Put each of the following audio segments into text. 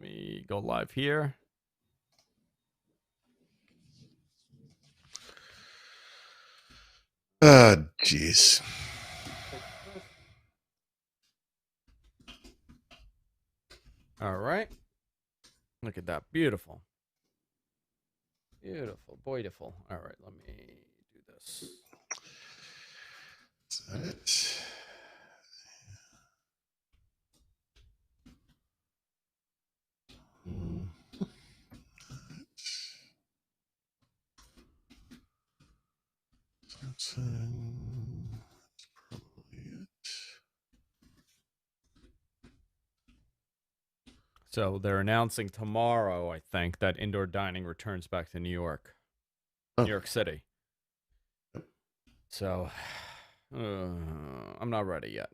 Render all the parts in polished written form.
let me go live here. Jeez. All right. Look at that. Beautiful. Beautiful. Beautiful. All right. Let me do this. That's it. That's probably it. So they're announcing tomorrow, I think, that indoor dining returns back to New York. Oh. New York City. So I'm not ready yet.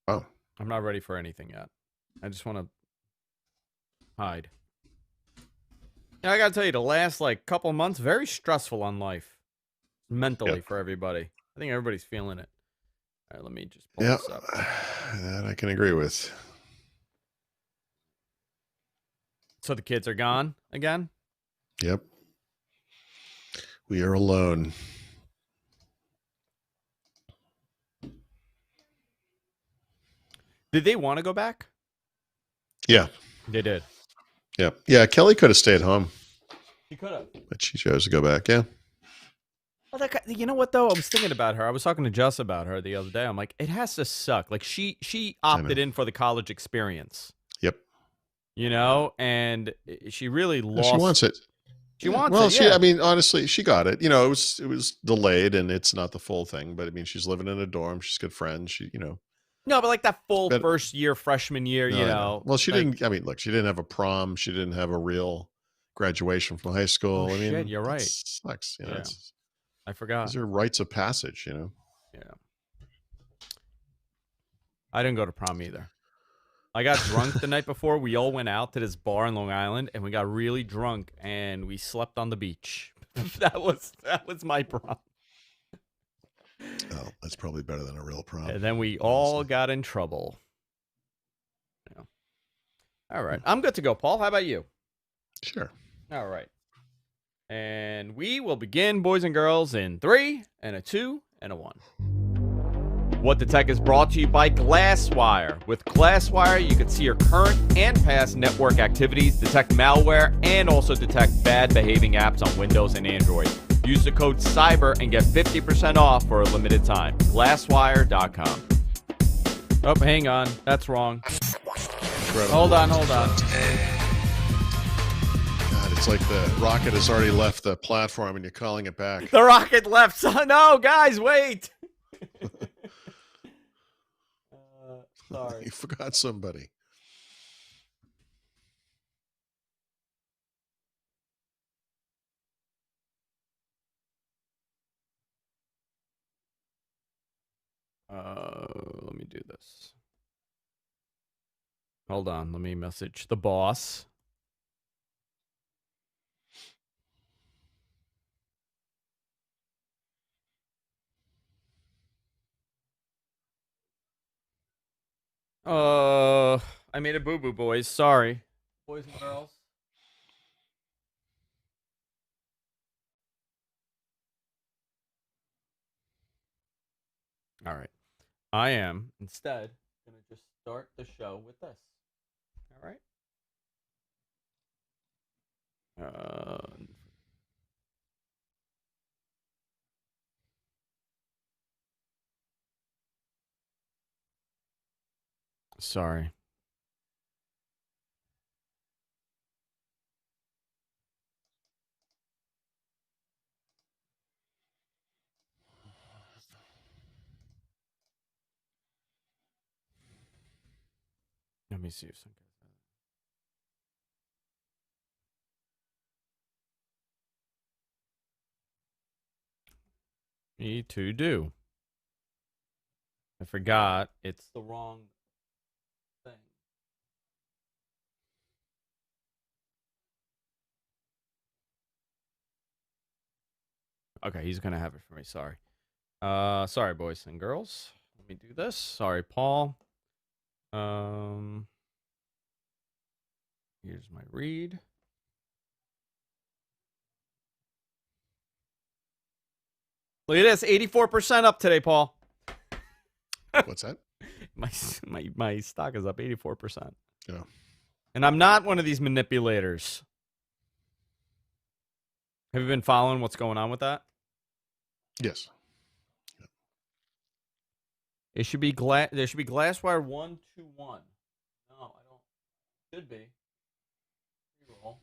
Oh. I'm not ready for anything yet. I just want to hide. Yeah, I gotta tell you, the last couple months, very stressful on life. Mentally for everybody. I think everybody's feeling it. All right, let me just pull this up. That I can agree with. So the kids are gone again? Yep. We are alone. Did they want to go back? Yeah. They did. Yep. Yeah, Kelly could have stayed home. She could have. But she chose to go back, yeah. Well, you know what, though? I was thinking about her. I was talking to Jess about her the other day. I'm like, it has to suck. Like, she opted in for the college experience. Yep. You know? And she really lost. She wants it. She wants it, yeah. I mean, honestly, she got it. You know, it was delayed, and it's not the full thing. But, I mean, she's living in a dorm. She's good friends. She, you know. No, but like that full first year, freshman year, No, you know. Well, she didn't. I mean, look, she didn't have a prom. She didn't have a real graduation from high school. Oh, I mean, shit, you're right. Sucks. You know, yeah. I forgot. These are rites of passage, you know. Yeah. I didn't go to prom either. I got drunk the night before. We all went out to this bar in Long Island, and we got really drunk, and we slept on the beach. that was my prom. Oh, that's probably better than a real prom. And then we all got in trouble. Yeah. All right. I'm good to go, Paul. How about you? Sure. All right. And we will begin, boys and girls, in 3, and a 2, and a 1. What the Tech is brought to you by Glasswire. With Glasswire, you can see your current and past network activities, detect malware, and also detect bad behaving apps on Windows and Android. Use the code CYBER and get 50% off for a limited time. Glasswire.com. Oh, hang on. That's wrong. Incredible. Hold on. God, it's like the rocket has already left the platform and you're calling it back. The rocket left. So, no, guys, wait. Sorry. You forgot somebody. Let me do this. Hold on. Let me message the boss. I made a boo-boo, boys. Sorry. Boys and girls. All right. I am, instead, going to just start the show with this. All right? Sorry. Let me see if something. Me to do. I forgot. It's the wrong thing. Okay, he's gonna have it for me. Sorry. Sorry, boys and girls. Let me do this. Sorry, Paul. Here's my read. Look at this, 84% up today, Paul. What's that? My stock is up 84%. Yeah. And I'm not one of these manipulators. Have you been following what's going on with that? Yes. It should be there should be Glasswire 121. No, I don't. Should be. Reroll.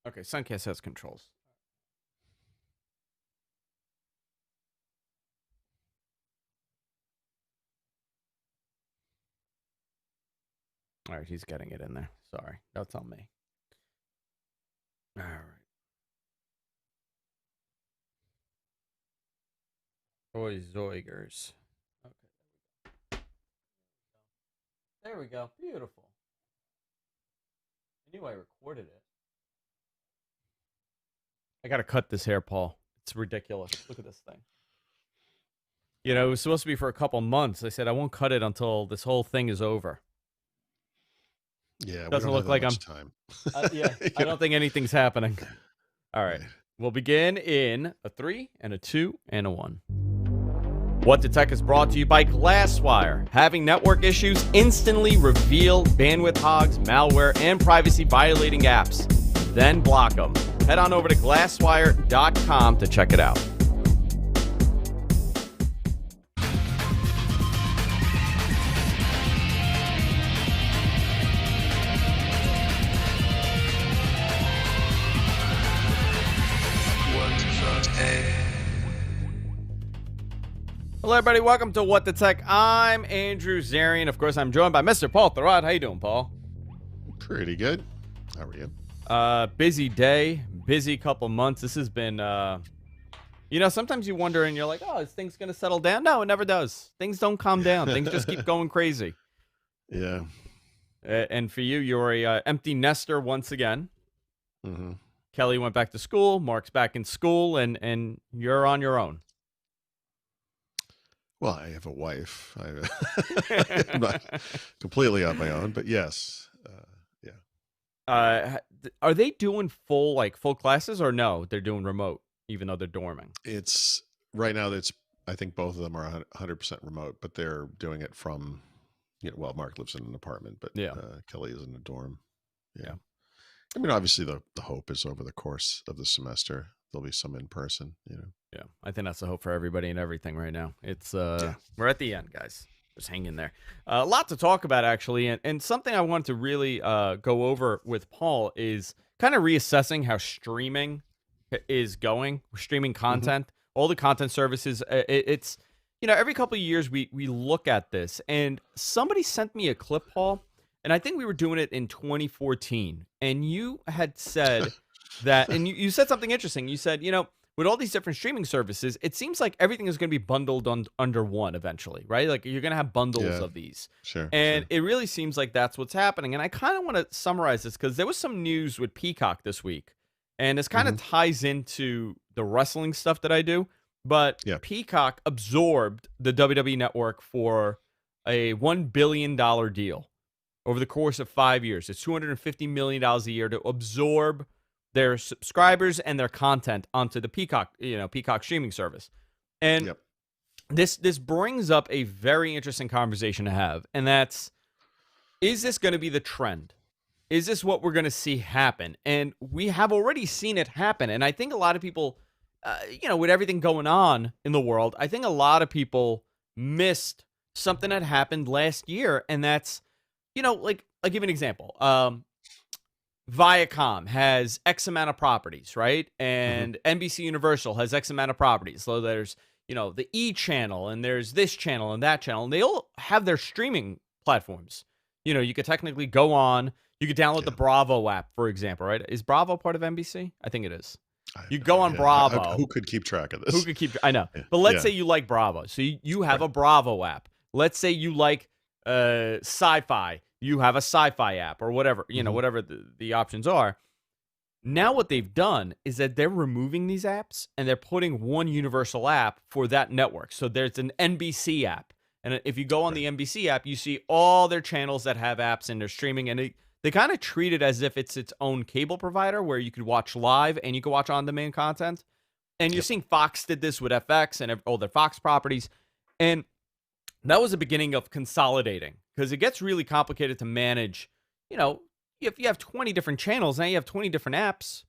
Okay, Suncast has controls. All right, he's getting it in there. Sorry, that's on me. All right. Boy Zoigers. Okay. There we go. Beautiful. I knew I recorded it. I gotta cut this hair, Paul. It's ridiculous. Look at this thing. You know, it was supposed to be for a couple months. I said I won't cut it until this whole thing is over. Yeah, Doesn't look like I'm. Time. Yeah, I don't think anything's happening. All right, we'll begin in a 3 and a 2 and a 1. What the Tech is brought to you by Glasswire. Having network issues? Instantly reveal bandwidth hogs, malware, and privacy-violating apps. Then block them. Head on over to glasswire.com to check it out. Hello, everybody. Welcome to What the Tech. I'm Andrew Zarian. Of course, I'm joined by Mr. Paul Thurrott. How you doing, Paul? Pretty good. How are you? Busy day, busy couple months. This has been, you know, sometimes you wonder and you're like, oh, is things going to settle down? No, it never does. Things don't calm down. Things just keep going crazy. Yeah. And for you, you're a empty nester once again. Mm-hmm. Kelly went back to school. Mark's back in school, and you're on your own. Well, I have a wife. I'm not completely on my own, but yes. Yeah. Are they doing full classes or no? They're doing remote, even though they're dorming. It's right now. I think both of them are 100% remote, but they're doing it from. Well, Mark lives in an apartment, but yeah. Kelly is in a dorm. Yeah. I mean, obviously, the hope is over the course of the semester there'll be some in person. Yeah, I think that's the hope for everybody and everything right now. It's we're at the end, guys. Just hang in there. A lot to talk about, actually, and something I wanted to really go over with Paul is kind of reassessing how streaming is going, streaming content, all the content services. It's, every couple of years we look at this, and somebody sent me a clip, Paul, and I think we were doing it in 2014, and you had said that, and you said something interesting. You said, with all these different streaming services, it seems like everything is going to be bundled under one eventually, right? Like you're going to have bundles of these. Sure. And it really seems like that's what's happening. And I kind of want to summarize this because there was some news with Peacock this week. And this kind of ties into the wrestling stuff that I do. But Peacock absorbed the WWE Network for a $1 billion deal over the course of 5 years. It's $250 million a year to absorb their subscribers and their content onto the Peacock, Peacock streaming service. And this brings up a very interesting conversation to have. And that's, is this going to be the trend? Is this what we're going to see happen? And we have already seen it happen. And I think a lot of people, with everything going on in the world, I think a lot of people missed something that happened last year. And that's, I'll give an example. Viacom has X amount of properties, right? And NBC Universal has X amount of properties. So there's, the E channel, and there's this channel and that channel, and they all have their streaming platforms. You could technically go on, you could download the Bravo app, for example, right? Is Bravo part of NBC? I think it is. You go on Bravo. Who could keep track of this? I know. But let's say you like Bravo. So you have a Bravo app. let's say you like sci-fi, you have a sci-fi app or whatever, Hmm. whatever the options are. Now what they've done is that they're removing these apps and they're putting one universal app for that network. So there's an NBC app. And if you go on Right. the NBC app, you see all their channels that have apps and they're streaming, and they kind of treat it as if it's its own cable provider where you could watch live and you can watch on-demand content. And you're Yep. seeing Fox did this with FX and all their Fox properties. And that was the beginning of consolidating, because it gets really complicated to manage. You know, if you have 20 different channels, now you have 20 different apps,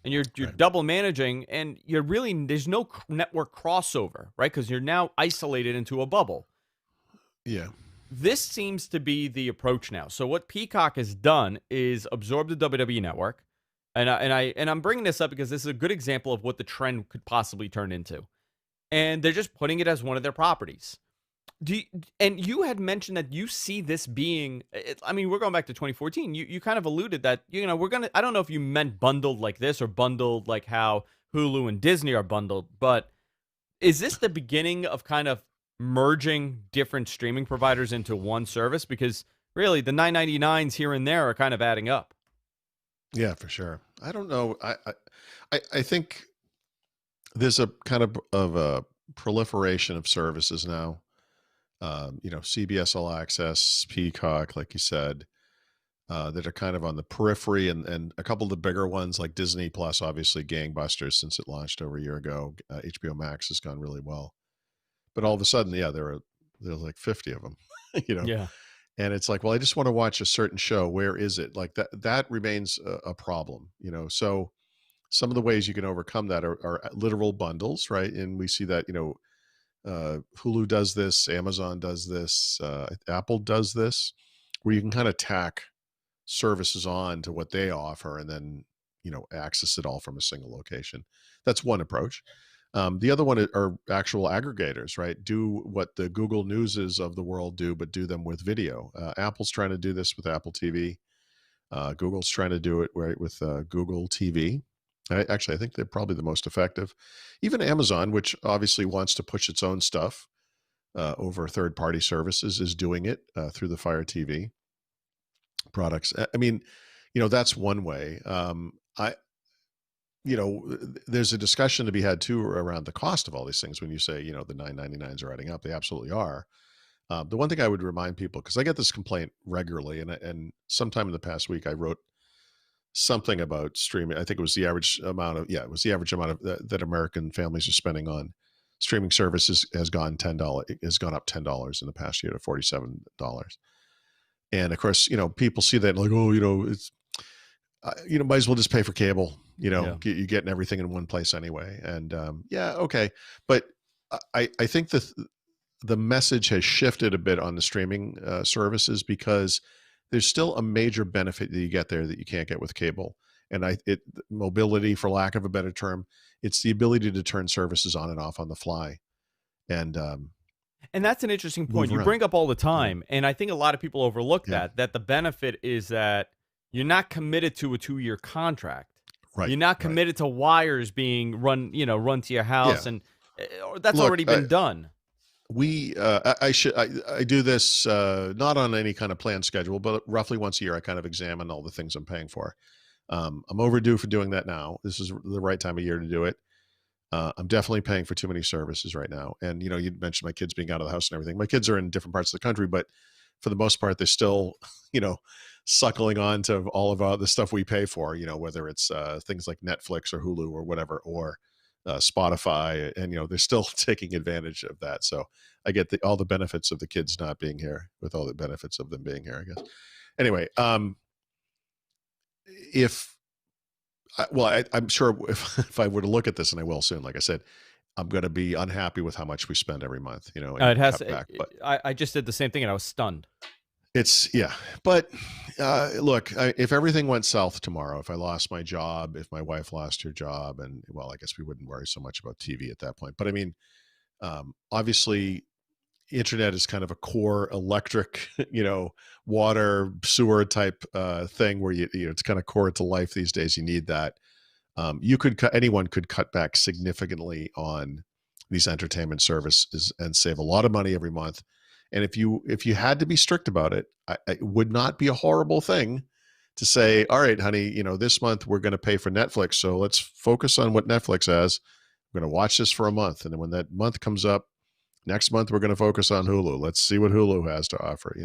and you're Right. double managing, and you're really there's no network crossover, right? Because you're now isolated into a bubble. Yeah. This seems to be the approach now. So what Peacock has done is absorb the WWE network, and I'm bringing this up because this is a good example of what the trend could possibly turn into, and they're just putting it as one of their properties. Do you, and you had mentioned that you see this being, I mean, we're going back to 2014. You kind of alluded that, we're going to, I don't know if you meant bundled like this or bundled like how Hulu and Disney are bundled, but is this the beginning of kind of merging different streaming providers into one service? Because really the 9.99s here and there are kind of adding up. Yeah, for sure. I don't know. I think there's a kind of a proliferation of services now. CBS All Access, Peacock, like you said, that are kind of on the periphery, and a couple of the bigger ones like Disney Plus, obviously gangbusters since it launched over a year ago. HBO Max has gone really well, but all of a sudden, yeah, there's like 50 of them, you know, Yeah. and it's like, well, I just want to watch a certain show. Where is it? Like that remains a problem, So some of the ways you can overcome that are literal bundles, right? And we see that, Hulu does this, Amazon does this, Apple does this, where you can kind of tack services on to what they offer and then access it all from a single location. That's one approach. The other one are actual aggregators, right? Do what the Google Newses of the world do, but do them with video. Apple's trying to do this with Apple TV. Google's trying to do it right with Google TV. I think they're probably the most effective. Even Amazon, which obviously wants to push its own stuff over third-party services, is doing it through the Fire TV products. I mean, that's one way. There's a discussion to be had too around the cost of all these things. When you say, the 9.99s are adding up, they absolutely are. The one thing I would remind people, because I get this complaint regularly, and sometime in the past week, I wrote something about streaming. I think it was the average amount of, yeah, it was the average amount of that American families are spending on streaming services has gone up $10 in the past year to $47. And of course, people see that and like, oh, it's, might as well just pay for cable. Yeah. You're getting everything in one place anyway. And yeah, okay. But I think the message has shifted a bit on the streaming services, because there's still a major benefit that you get there that you can't get with cable. And mobility, for lack of a better term, it's the ability to turn services on and off on the fly and And that's an interesting point move you around. bring up all the Yeah. time. And I think a lot of people overlook Yeah. that the benefit is that you're not committed to a 2-year contract. Right. You're not Right. committed to wires being run to your house, Yeah. and that's Look, already been done. I do this not on any kind of planned schedule, but roughly once a year I kind of examine all the things I'm paying for. I'm overdue for doing that now. This is the right time of year to do it. I'm definitely paying for too many services right now. And you mentioned my kids being out of the house and everything. My kids are in different parts of the country, but for the most part, they're still suckling on to all of the stuff we pay for. Whether it's things like Netflix or Hulu or whatever, or Spotify, and they're still taking advantage of that. So I get all the benefits of the kids not being here with all the benefits of them being here, I guess. Anyway, if I'm sure if I were to look at this, and I will soon, like I said, I'm going to be unhappy with how much we spend every month, It and has. cut back. But I just did the same thing, and I was stunned. it's, yeah. But look, if everything went south tomorrow, if I lost my job, if my wife lost her job, and well, I guess we wouldn't worry so much about TV at that point. But I mean, obviously, internet is kind of a core electric, water, sewer type thing where it's kind of core to life these days. You need that. Anyone could cut back significantly on these entertainment services and save a lot of money every month. And if you had to be strict about it, it would not be a horrible thing to say, all right, honey, this month we're going to pay for Netflix. So let's focus on what Netflix has. We're going to watch this for a month. And then when that month comes up, next month we're going to focus on Hulu. Let's see what Hulu has to offer.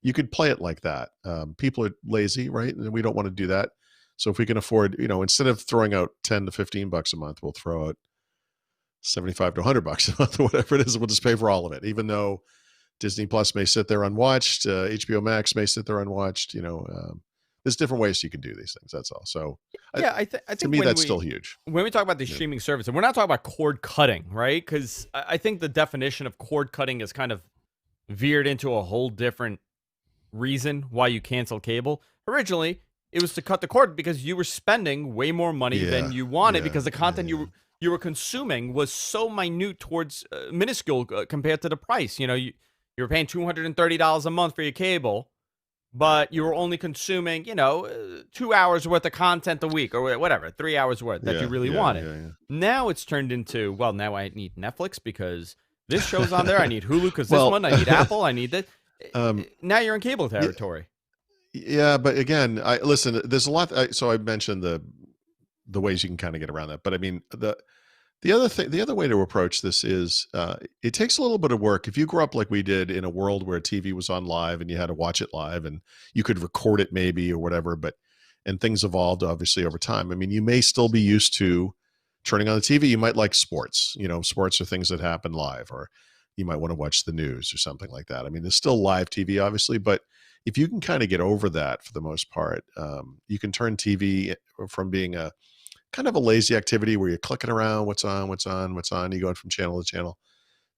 You could play it like that. People are lazy, right? And we don't want to do that. So if we can afford, instead of throwing out 10 to 15 bucks a month, we'll throw out 75 to 100 bucks a month or whatever it is. We'll just pay for all of it, even though Disney Plus may sit there unwatched, HBO Max may sit there unwatched. There's different ways you can do these things. That's all. So yeah, I think to me, that's still huge. When we talk about the streaming service, and we're not talking about cord cutting, right? Because I think the definition of cord cutting is kind of veered into a whole different reason why you cancel cable. Originally, it was to cut the cord because you were spending way more money than you wanted because the content you were consuming was so minute towards minuscule compared to the price. You were paying $230 a month for your cable, but you were only consuming 2 hours worth of content a week or whatever, 3 hours worth that you really wanted. Now it's turned into, well, now I need Netflix because this show's on there. I need Hulu because this one. I need Apple. I need this. Now you're in cable territory. Yeah, but again, listen. There's a lot. So I mentioned the ways you can kind of get around that. But I mean, the other way to approach this is it takes a little bit of work. If you grew up like we did in a world where TV was on live and you had to watch it live and you could record it maybe or whatever, and things evolved obviously over time. I mean, you may still be used to turning on the TV. You might like sports. Sports are things that happen live, or you might want to watch the news or something like that. I mean, there's still live TV obviously, but if you can kind of get over that for the most part, you can turn TV from being a kind of a lazy activity where you're clicking around, what's on, you going from channel to channel,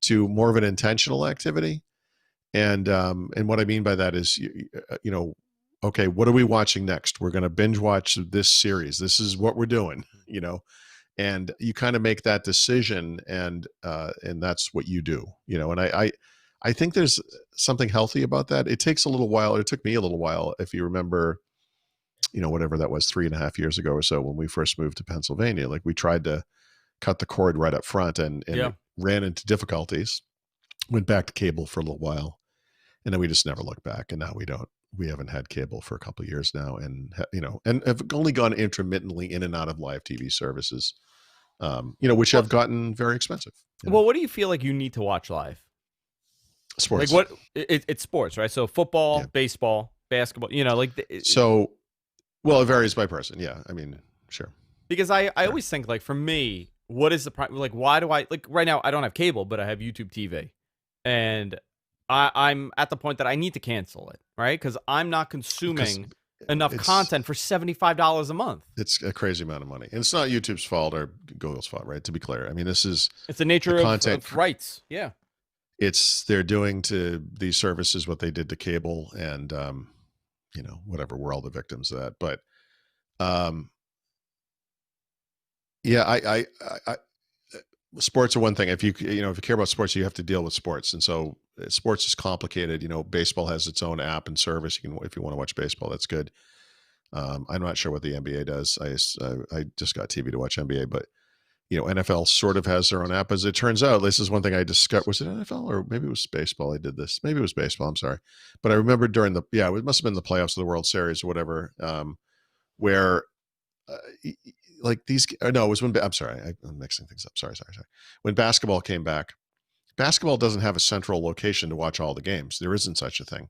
to more of an intentional activity. And what I mean by that is, okay, what are we watching next? We're going to binge watch this series. This is what we're doing, and you kind of make that decision, and that's what you do, and I think there's something healthy about that. It takes a little while. It took me a little while. If you remember, whatever that was 3.5 years ago or so, when we first moved to Pennsylvania, like we tried to cut the cord right up front and ran into difficulties, went back to cable for a little while, and then we just never looked back. And now we haven't had cable for a couple of years now. And, and have only gone intermittently in and out of live TV services, which have gotten very expensive. Well, what do you feel like you need to watch live? Sports. Like what it's sports, right? So football, baseball, basketball, so, well, it varies by person. Yeah. I mean, sure. Because I always think, like, for me, what is the like, why do I, like, right now I don't have cable, but I have YouTube TV, and I'm at the point that I need to cancel it, right? Because I'm not consuming enough content for $75 a month. It's a crazy amount of money. And it's not YouTube's fault or Google's fault, right? To be clear. I mean, it's the nature of rights. Yeah. They're doing to these services what they did to cable, and whatever, we're all the victims of that. But sports are one thing. If you care about sports, you have to deal with sports, and so sports is complicated. Baseball has its own app and service. You can, if you want to watch baseball, that's good. I'm not sure what the NBA does. I just got TV to watch NBA, but NFL sort of has their own app. As it turns out, this is one thing I discovered. Was it NFL or maybe it was baseball? I did this. Maybe it was baseball. I'm sorry. But I remember during it must have been the playoffs of the World Series or whatever, where like these, no, it was when, I'm sorry, I'm mixing things up. Sorry. When basketball came back, basketball doesn't have a central location to watch all the games. There isn't such a thing.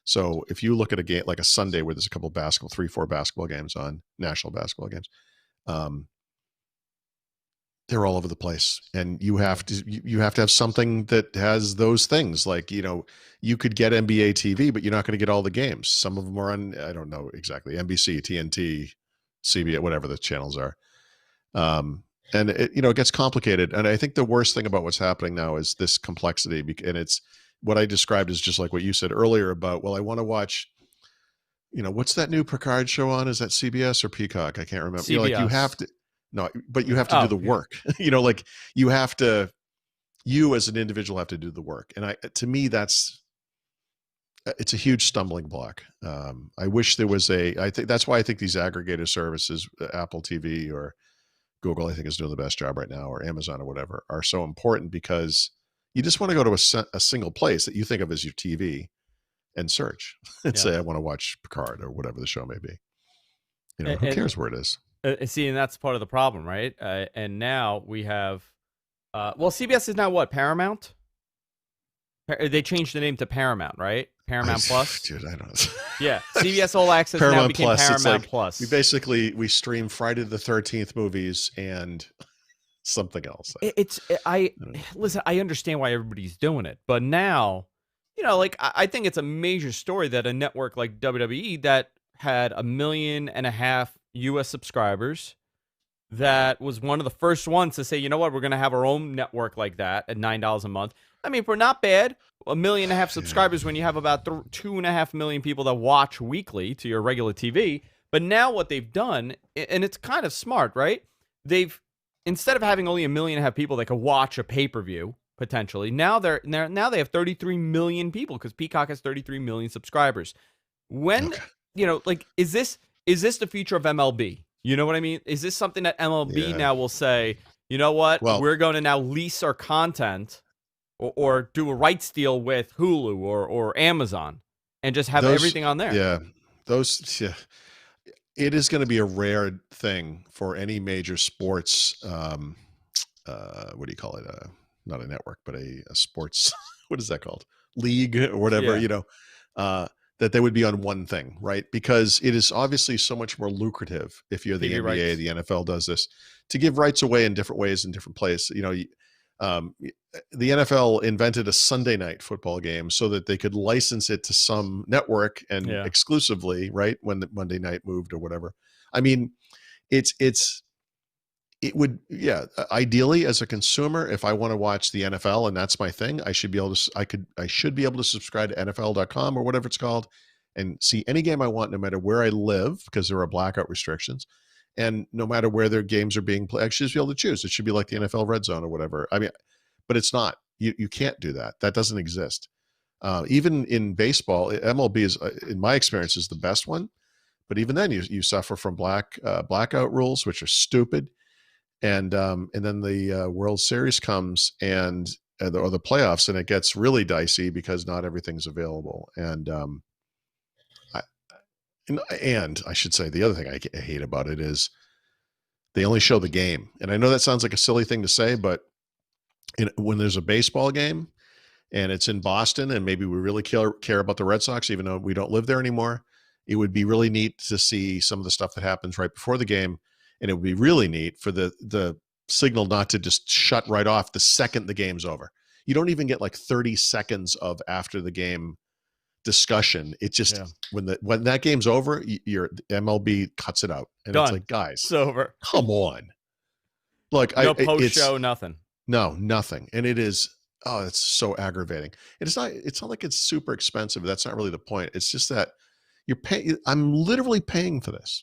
So if you look at a game, like a Sunday where there's a couple of 3-4 basketball games on, national basketball games, they're all over the place, and you have to have something that has those things. Like, you could get NBA TV, but you're not going to get all the games. Some of them are on, I don't know exactly, NBC, TNT, CBS, whatever the channels are. And it gets complicated. And I think the worst thing about what's happening now is this complexity. And it's what I described as just like what you said earlier about, well, I want to watch, what's that new Picard show on? Is that CBS or Peacock? I can't remember. CBS. Like you have to, no, but you have to do the work, like you as an individual have to do the work. And to me, it's a huge stumbling block. I wish there was I think that's why I think these aggregator services, Apple TV or Google, I think is doing the best job right now, or Amazon or whatever, are so important, because You just want to go to a single place that you think of as your TV and search and Yeah. say, I want to watch Picard or whatever the show may be. Who And, cares where it is? see, and that's part of the problem, right? And now we have, well, CBS is now what? Paramount? They changed the name to Paramount, right? Paramount Plus. Dude, I don't. Yeah, CBS All Access now Paramount became Plus. Paramount It's like Plus. we stream Friday the 13th movies and something else. Listen. I understand why everybody's doing it, but now, like I think it's a major story that a network like WWE that had 1.5 million U.S. subscribers, that was one of the first ones to say, you know what, we're going to have our own network like that at $9 a month. I mean, we're not bad. 1.5 million subscribers when you have about 2.5 million people that watch weekly to your regular TV. But now what they've done, and it's kind of smart, right? Instead of having only 1.5 million people that can watch a pay-per-view potentially, now they have 33 million people because Peacock has 33 million subscribers. When is this the future of MLB? You know what I mean? Is this something that MLB now will say, you know what, we're going to now lease our content or do a rights deal with Hulu or Amazon and just have everything on there? Yeah, it is going to be a rare thing for any major sports. What do you call it? Not a network, but a sports. What is that called? League or whatever. That they would be on one thing, right? Because it is obviously so much more lucrative if you're the NBA, rights. The NFL does this, to give rights away in different ways in different places. The NFL invented a Sunday night football game so that they could license it to some network and exclusively, right? When the Monday night moved or whatever. I mean, ideally as a consumer, if I want to watch the NFL and that's my thing, I should be able to subscribe to NFL.com or whatever it's called and see any game I want, no matter where I live, because there are blackout restrictions, and no matter where their games are being played, I should just be able to choose. It should be like the NFL Red Zone or whatever. I mean, but it's not. You can't do that. That doesn't exist. Even in baseball, MLB is, in my experience, is the best one. But even then, you suffer from blackout rules, which are stupid. And then the World Series comes or the playoffs, and it gets really dicey because not everything's available. And I should say the other thing I hate about it is they only show the game. And I know that sounds like a silly thing to say, but when there's a baseball game and it's in Boston, and maybe we really care about the Red Sox, even though we don't live there anymore, it would be really neat to see some of the stuff that happens right before the game. And it would be really neat for the signal not to just shut right off the second the game's over. You don't even get like 30 seconds of after the game discussion. It just when that game's over, your MLB cuts it out, and Done. It's like, guys, it's over. Come on. Look, no post show, nothing. No, nothing, and it is. Oh, it's so aggravating. It's not like it's super expensive. That's not really the point. It's just that you're paying. I'm literally paying for this.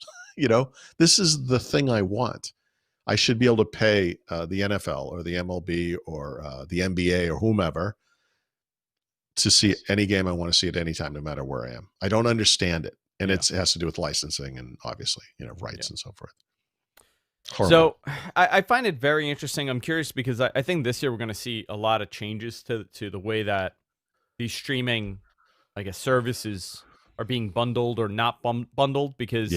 This is the thing I want. I should be able to pay the NFL or the MLB or the NBA or whomever to see any game I want to see at any time, no matter where I am. I don't understand it. And it has to do with licensing and obviously, rights and so forth. Horrible. So I find it very interesting. I'm curious because I think this year we're going to see a lot of changes to the way that these streaming, I guess, services are being bundled or not bundled, because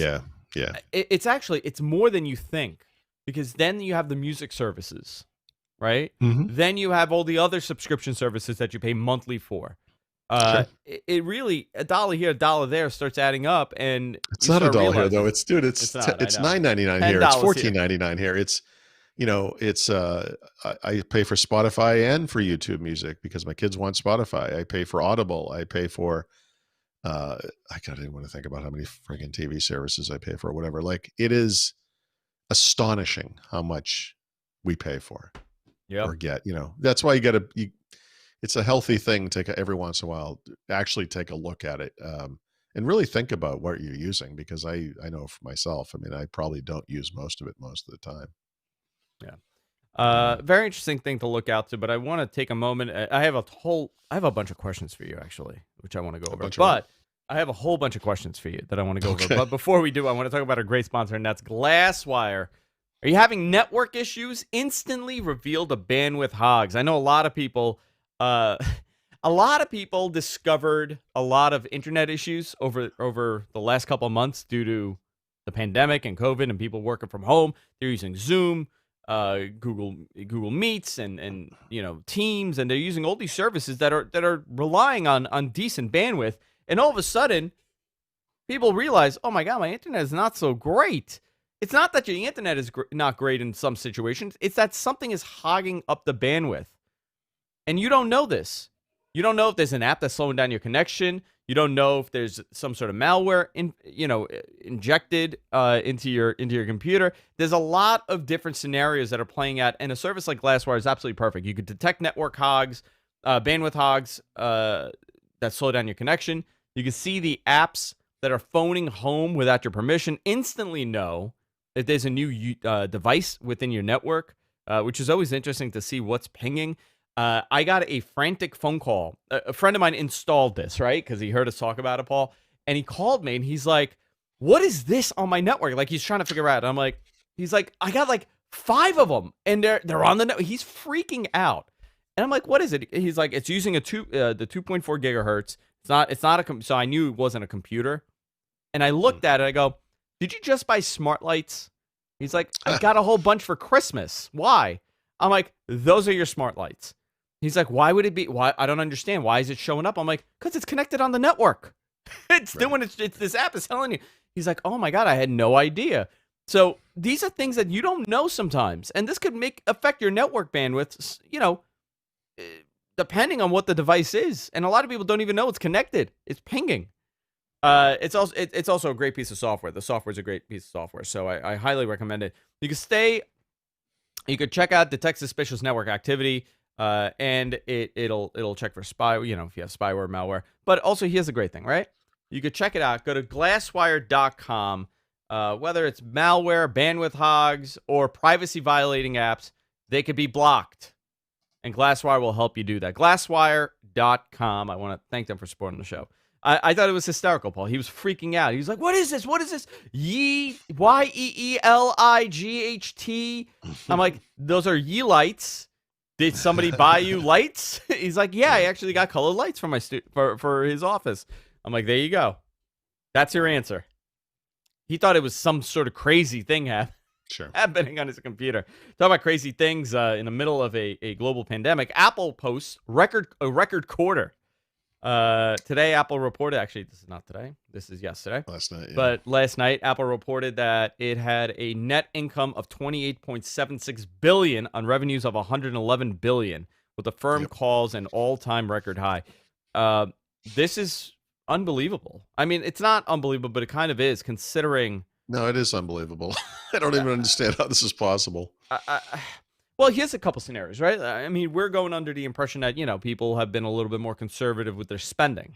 it's more than you think, because then you have the music services, right? Mm-hmm. Then you have all the other subscription services that you pay monthly for. Sure. It really, $1 here, $1 there starts adding up, and it's not $1 here though. It's $9.99 here. It's $14.99 here. It's I pay for Spotify and for YouTube Music because my kids want Spotify. I pay for Audible. I pay for I don't even want to think about how many friggin' TV services I pay for or whatever. Like, it is astonishing how much we pay for or get. That's why it's a healthy thing to every once in a while actually take a look at it and really think about what you're using, because I know for myself, I mean, I probably don't use most of it most of the time. Yeah. Very interesting thing to look out to, but I want to take a moment. I have a bunch of questions for you, actually, which I want to go over. But I have a whole bunch of questions for you that I want to go over. But before we do, I want to talk about our great sponsor, and that's Glasswire. Are you having network issues? Instantly reveal the bandwidth hogs. I know a lot of people Uh, a lot of people discovered a lot of internet issues over the last couple of months due to the pandemic and COVID and people working from home. They're using Zoom, Google Meets, and Teams, and they're using all these services that are relying on decent bandwidth. And all of a sudden, people realize, oh my God, my internet is not so great. It's not that your internet is not great in some situations. It's that something is hogging up the bandwidth. And you don't know this. You don't know if there's an app that's slowing down your connection. You don't know if there's some sort of malware injected into your computer. There's a lot of different scenarios that are playing out, and a service like Glasswire is absolutely perfect. You could detect network hogs, bandwidth hogs that slow down your connection. You can see the apps that are phoning home without your permission, instantly know if there's a new device within your network, which is always interesting to see what's pinging. I got a frantic phone call. A friend of mine installed this, right? Because he heard us talk about it, Paul. And he called me and he's like, what is this on my network? Like, he's trying to figure out. He's like, I got like 5 of them and they're on the network. He's freaking out. And I'm like, what is it? He's like, it's using the 2.4 gigahertz. It's not so I knew it wasn't a computer. And I looked at it. I go, did you just buy smart lights? He's like, I got a whole bunch for Christmas. Why? I'm like, those are your smart lights. He's like, why would it be? Why? I don't understand. Why is it showing up? I'm like, because it's connected on the network. It's doing it. This app is telling you. He's like, oh my God, I had no idea. So these are things that you don't know sometimes. And this could affect your network bandwidth, depending on what the device is. And a lot of people don't even know it's connected. It's pinging. It's also a great piece of software. The software is a great piece of software. So I highly recommend it. You could check out detect suspicious network activity. And it'll check for spy, if you have spyware, malware. But also, here's the great thing, right? You could check it out. Go to glasswire.com. Whether it's malware, bandwidth hogs, or privacy violating apps, they could be blocked. And Glasswire will help you do that. Glasswire.com. I want to thank them for supporting the show. I thought it was hysterical, Paul. He was freaking out. He was like, what is this? What is this? YEELIGHT. I'm like, those are lights. Did somebody buy you lights? He's like, yeah, I actually got colored lights for my for his office. I'm like, there you go. That's your answer. He thought it was some sort of crazy thing happening on his computer. Talk about crazy things in the middle of a global pandemic. Apple posts a record quarter. Today, Apple reported, actually, this is not today. This is yesterday. Last night, yeah. But last night, Apple reported that it had a net income of $28.76 billion on revenues of $111 billion, what the firm calls an all-time record high. This is unbelievable. I mean, it's not unbelievable, but it kind of is, considering... No, it is unbelievable. I don't even understand how this is possible. Well, here's a couple scenarios, right? I mean, we're going under the impression that, people have been a little bit more conservative with their spending.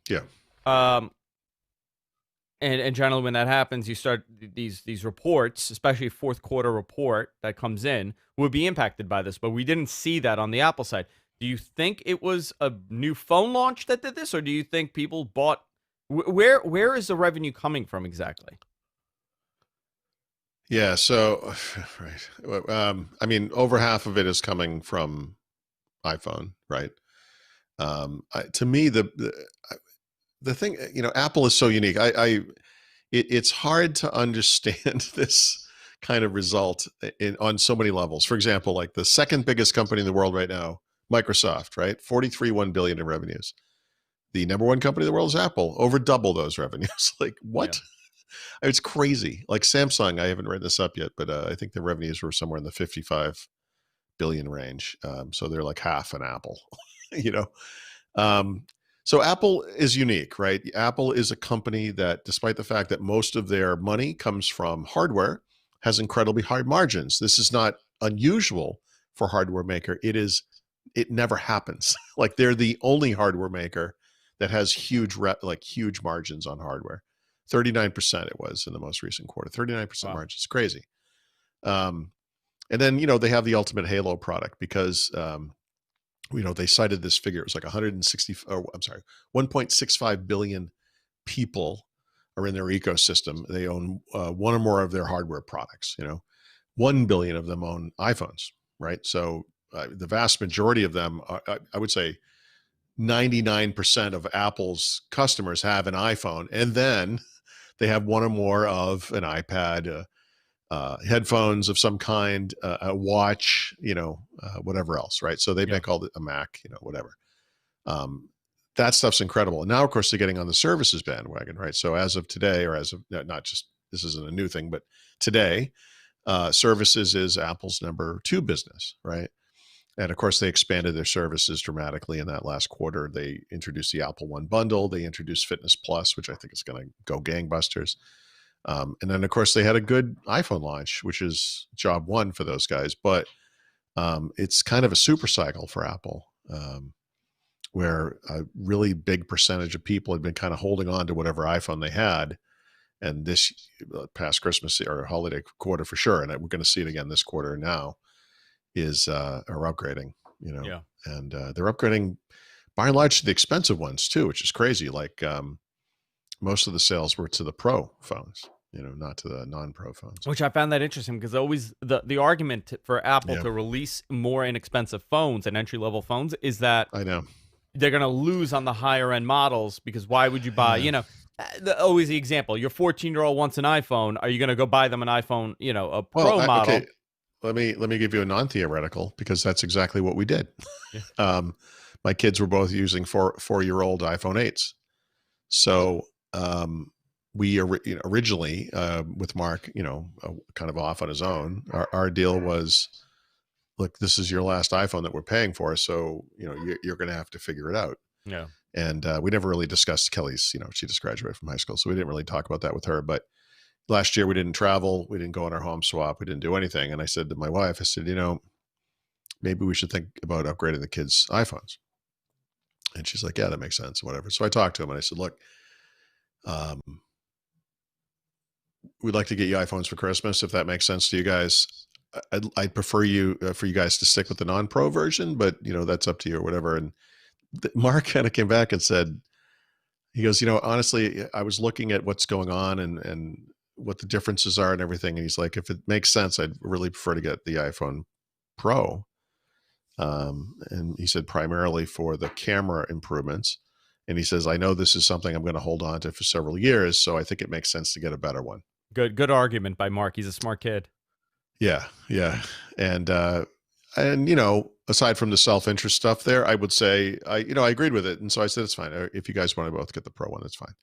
Yeah. And generally when that happens, you start these reports, especially fourth quarter report that comes in, will be impacted by this. But we didn't see that on the Apple side. Do you think it was a new phone launch that did this? Or do you think people bought... Where is the revenue coming from exactly? Yeah, so, right. I mean, over half of it is coming from iPhone, right? To me, the thing, Apple is so unique. It's hard to understand this kind of result on so many levels. For example, like the second biggest company in the world right now, Microsoft, right? 43.1 billion in revenues. The number one company in the world is Apple, over double those revenues. Like, what? Yeah. It's crazy. Like Samsung, I haven't read this up yet, but I think the revenues were somewhere in the 55 billion range. So they're like half an Apple, So Apple is unique, right? Apple is a company that, despite the fact that most of their money comes from hardware, has incredibly high margins. This is not unusual for a hardware maker. It never happens. Like, they're the only hardware maker that has huge margins on hardware. 39% it was in the most recent quarter. 39% Wow. margins. It's crazy. And then, they have the ultimate Halo product because, they cited this figure. It was like 1.65 billion people are in their ecosystem. They own one or more of their hardware products. 1 billion of them own iPhones, right? So the vast majority of them, I would say 99% of Apple's customers have an iPhone, and then they have one or more of an iPad, headphones of some kind, a watch, whatever else, right? So they Yeah. make a Mac, whatever. That stuff's incredible. And now, of course, they're getting on the services bandwagon, right? So as of today, or as of not just, this isn't a new thing, but today, services is Apple's number 2 business, right? And of course, they expanded their services dramatically in that last quarter. They introduced the Apple One bundle. They introduced Fitness Plus, which I think is going to go gangbusters. And then, of course, they had a good iPhone launch, which is job one for those guys. But it's kind of a super cycle for Apple, where a really big percentage of people had been kind of holding on to whatever iPhone they had. And this past Christmas or holiday quarter for sure, and we're going to see it again this quarter now, are upgrading, Yeah. and they're upgrading by and large to the expensive ones too, which is crazy. Like most of the sales were to the Pro phones, not to the non-Pro phones. Which I found that interesting because always the argument for Apple Yeah. to release more inexpensive phones and entry-level phones is that I know. they're going to lose on the higher-end models because why would you buy, always the example, your 14-year-old wants an iPhone. Are you going to go buy them an iPhone, a Pro model? Okay. Let me give you a non-theoretical, because that's exactly what we did. Yeah. My kids were both using four-year-old iPhone 8s. So we originally with Mark, kind of off on his own, our deal was, look, this is your last iPhone that we're paying for, so you're going to have to figure it out. Yeah. And we never really discussed Kelly's. She just graduated from high school, so we didn't really talk about that with her. But last year we didn't travel, we didn't go on our home swap, we didn't do anything. And I said to my wife, I said, maybe we should think about upgrading the kids' iPhones. And she's like, yeah, that makes sense, whatever. So I talked to him and I said, look, we'd like to get you iPhones for Christmas, if that makes sense to you guys. I'd prefer for you guys to stick with the non-Pro version, but that's up to you or whatever. And Mark kind of came back and said, he goes, honestly, I was looking at what's going on and what the differences are and everything. And he's like, if it makes sense, I'd really prefer to get the iPhone Pro. And he said primarily for the camera improvements. And he says, I know this is something I'm going to hold on to for several years, so I think it makes sense to get a better one. Good argument by Mark. He's a smart kid. Yeah. And aside from the self-interest stuff there, I would say I agreed with it. And so I said, it's fine. If you guys want to both get the Pro one, that's fine.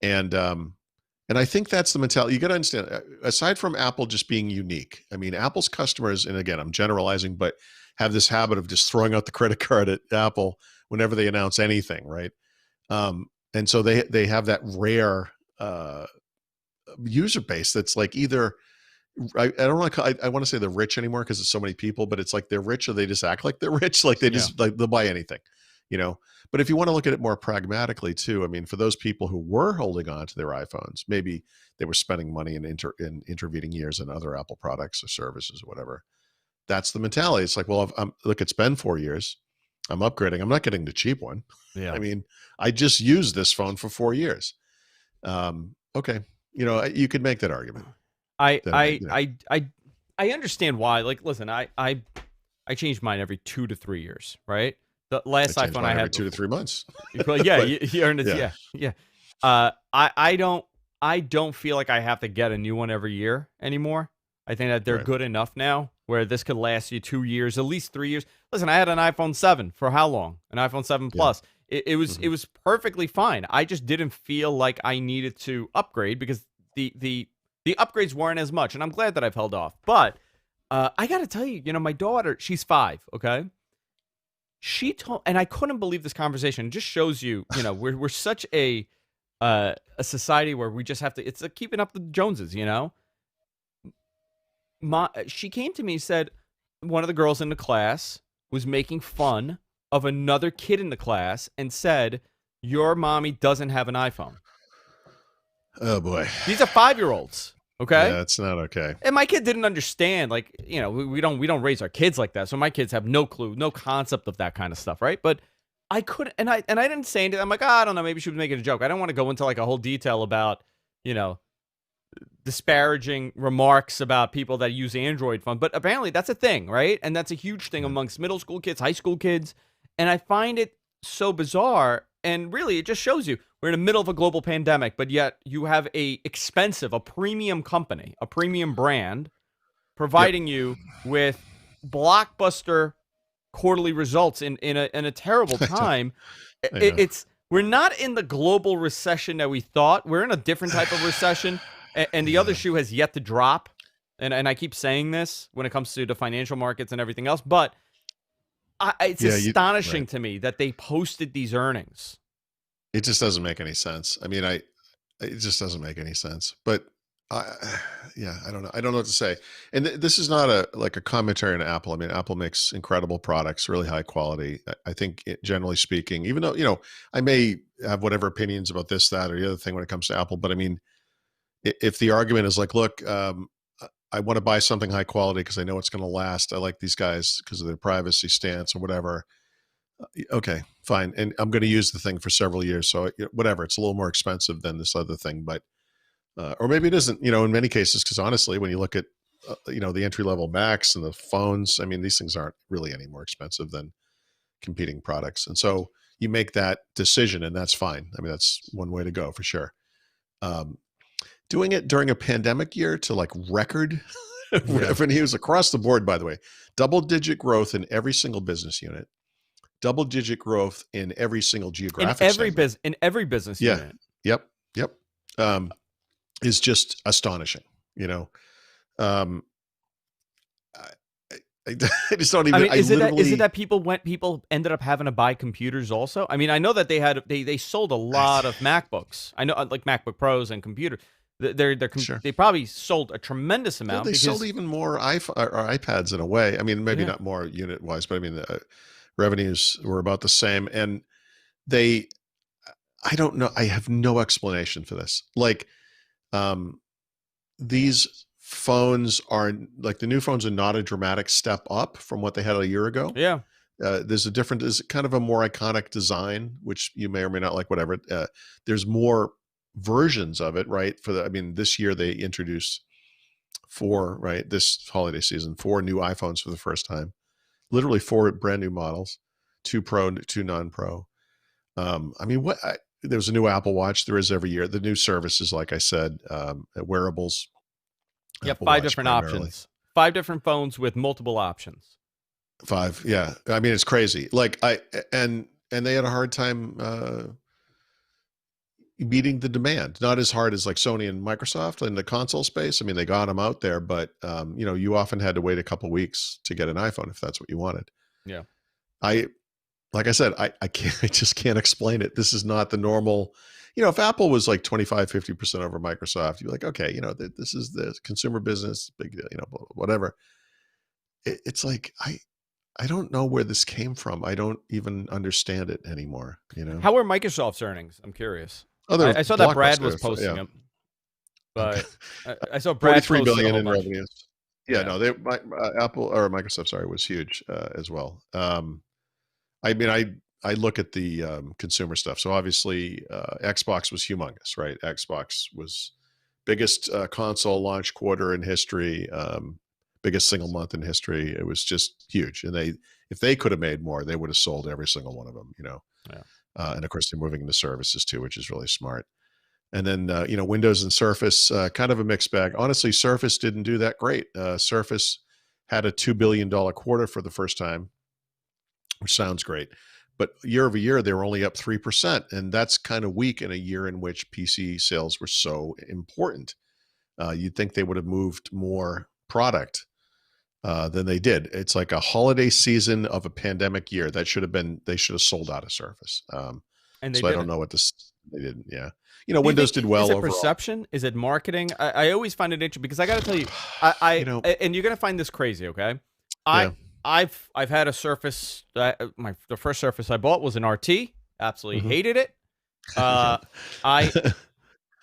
And I think that's the mentality. You got to understand, aside from Apple just being unique, I mean, Apple's customers, and again, I'm generalizing, but have this habit of just throwing out the credit card at Apple whenever they announce anything, right? And so they have that rare user base that's like either, I don't want to, I want to say they're rich anymore because it's so many people, but it's like they're rich or they just act like they're rich. Like they just like they'll buy anything, But if you want to look at it more pragmatically too, I mean, for those people who were holding on to their iPhones, maybe they were spending money in intervening years in other Apple products or services or whatever. That's the mentality. It's like, well, look, it's been 4 years. I'm upgrading. I'm not getting the cheap one. Yeah. I mean, I just used this phone for 4 years. Okay. You could make that argument. I understand why. Like, listen, I change mine every 2 to 3 years, right? The last iPhone I had every 2 to 3 months. Well, yeah, you earned it. Yeah. I don't feel like I have to get a new one every year anymore. I think that they're good enough now where this could last you 2 years, at least 3 years. Listen, I had an iPhone 7 for how long? An iPhone 7 Plus. It was perfectly fine. I just didn't feel like I needed to upgrade because the upgrades weren't as much, and I'm glad that I've held off. But I got to tell you, my daughter, she's 5, okay? She told, and I couldn't believe this conversation. It just shows you, we're such a society where we just have to. It's like keeping up the Joneses, She came to me and said one of the girls in the class was making fun of another kid in the class and said, "Your mommy doesn't have an iPhone." Oh boy, these are 5-year-olds. Okay, yeah, it's not okay. And my kid didn't understand. Like, we don't raise our kids like that, so my kids have no clue, no concept of that kind of stuff, right? But I couldn't, and I didn't say anything. I'm like, I don't know, maybe she was making a joke. I don't want to go into like a whole detail about, disparaging remarks about people that use Android phone, but apparently that's a thing, right? And that's a huge thing Yeah. amongst middle school kids, high school kids, and I find it so bizarre. And really, it just shows you we're in the middle of a global pandemic, but yet you have a premium company, a premium brand, Yep. providing you with blockbuster quarterly results in a terrible I know. time. I know. It's we're not in the global recession that we thought. We're in a different type of recession, and the other Yeah. shoe has yet to drop. And I keep saying this when it comes to the financial markets and everything else, but it's Yeah. Right. astonishing to me that they posted these earnings. It just doesn't make any sense. I mean, it just doesn't make any sense. But I, yeah, I don't know. I don't know what to say. And this is not a commentary on Apple. I mean, Apple makes incredible products, really high quality. I think, generally speaking, even though I may have whatever opinions about this, that, or the other thing when it comes to Apple, but I mean, if the argument is like, look, I want to buy something high quality because I know it's going to last. I like these guys because of their privacy stance or whatever. Okay, fine. And I'm going to use the thing for several years. So whatever, it's a little more expensive than this other thing, but, or maybe it isn't, in many cases, because honestly, when you look at, the entry level Macs and the phones, I mean, these things aren't really any more expensive than competing products. And so you make that decision and that's fine. I mean, that's one way to go for sure. Um, Doing it during a pandemic year to like record Yeah. revenues across the board, by the way, double digit growth in every single business unit, double digit growth in every single geographic segment. In every business Yeah. unit. Yep. Yep. Um, is just astonishing. Um, I, I, I just don't I even. mean, I is it literally. that people ended up having to buy computers also? I mean, I know that they sold a lot of MacBooks. I know, like MacBook Pros and computers. Sure. They probably sold a tremendous Well, amount they sold because even more or iPads in a way. I mean, maybe yeah, not more unit wise, but I mean, the revenues were about the same. And they, I don't know. I have no explanation for this. Like, um, these phones are like the new phones are not a dramatic step up from what they had a year ago. yeah. There's kind of a more iconic design, which you may or may not like, whatever. There's more versions of it, right? I mean, this year they introduced right, this holiday season, 4 new iPhones for the first time, literally 4 brand new models, 2 Pro, 2 non-Pro. I mean, there's a new Apple Watch. There is every year. The new services, like I said, wearables, You have Apple five Watch different primarily. options. 5 different phones with multiple options. 5, yeah. I mean, it's crazy. Like and they had a hard time meeting the demand. Not as hard as like Sony and Microsoft in the console space. I mean, they got them out there, but you often had to wait a couple weeks to get an iPhone if that's what you wanted. Yeah. I Like I said, I can't, I just can't explain it. This is not the normal. If Apple was like 25-50% over Microsoft, you're like, okay, this is the consumer business, big deal, whatever. It's like I don't know where this came from. I don't even understand it anymore. How were Microsoft's earnings? I'm curious. Other I saw that Brad was blockbuster, posting yeah. them, but I saw Brad 43 posted a billion whole in bunch. revenues. Yeah, Yeah. no, Apple or Microsoft, sorry, was huge as well. I mean, I look at the consumer stuff. So obviously, Xbox was humongous, right? Xbox was biggest console launch quarter in history, biggest single month in history. It was just huge, and if they could have made more, they would have sold every single one of them. Yeah. And of course, they're moving into services too, which is really smart. And then Windows and Surface, kind of a mixed bag. Honestly, Surface didn't do that great. Surface had a $2 billion quarter for the first time, which sounds great. But year over year, they were only up 3%. And that's kind of weak in a year in which PC sales were so important. You'd think they would have moved more product than they did. It's like a holiday season of a pandemic year. They should have sold out of Surface. And they So I don't didn't. know they didn't. Yeah. Do you Windows think did is well it overall. perception? Is it marketing? I always find it interesting because I got to tell you, You know, and you're gonna find this crazy. Okay, I yeah. I've had a Surface. The first Surface I bought was an RT. Absolutely Hmm. hated it. Yeah. I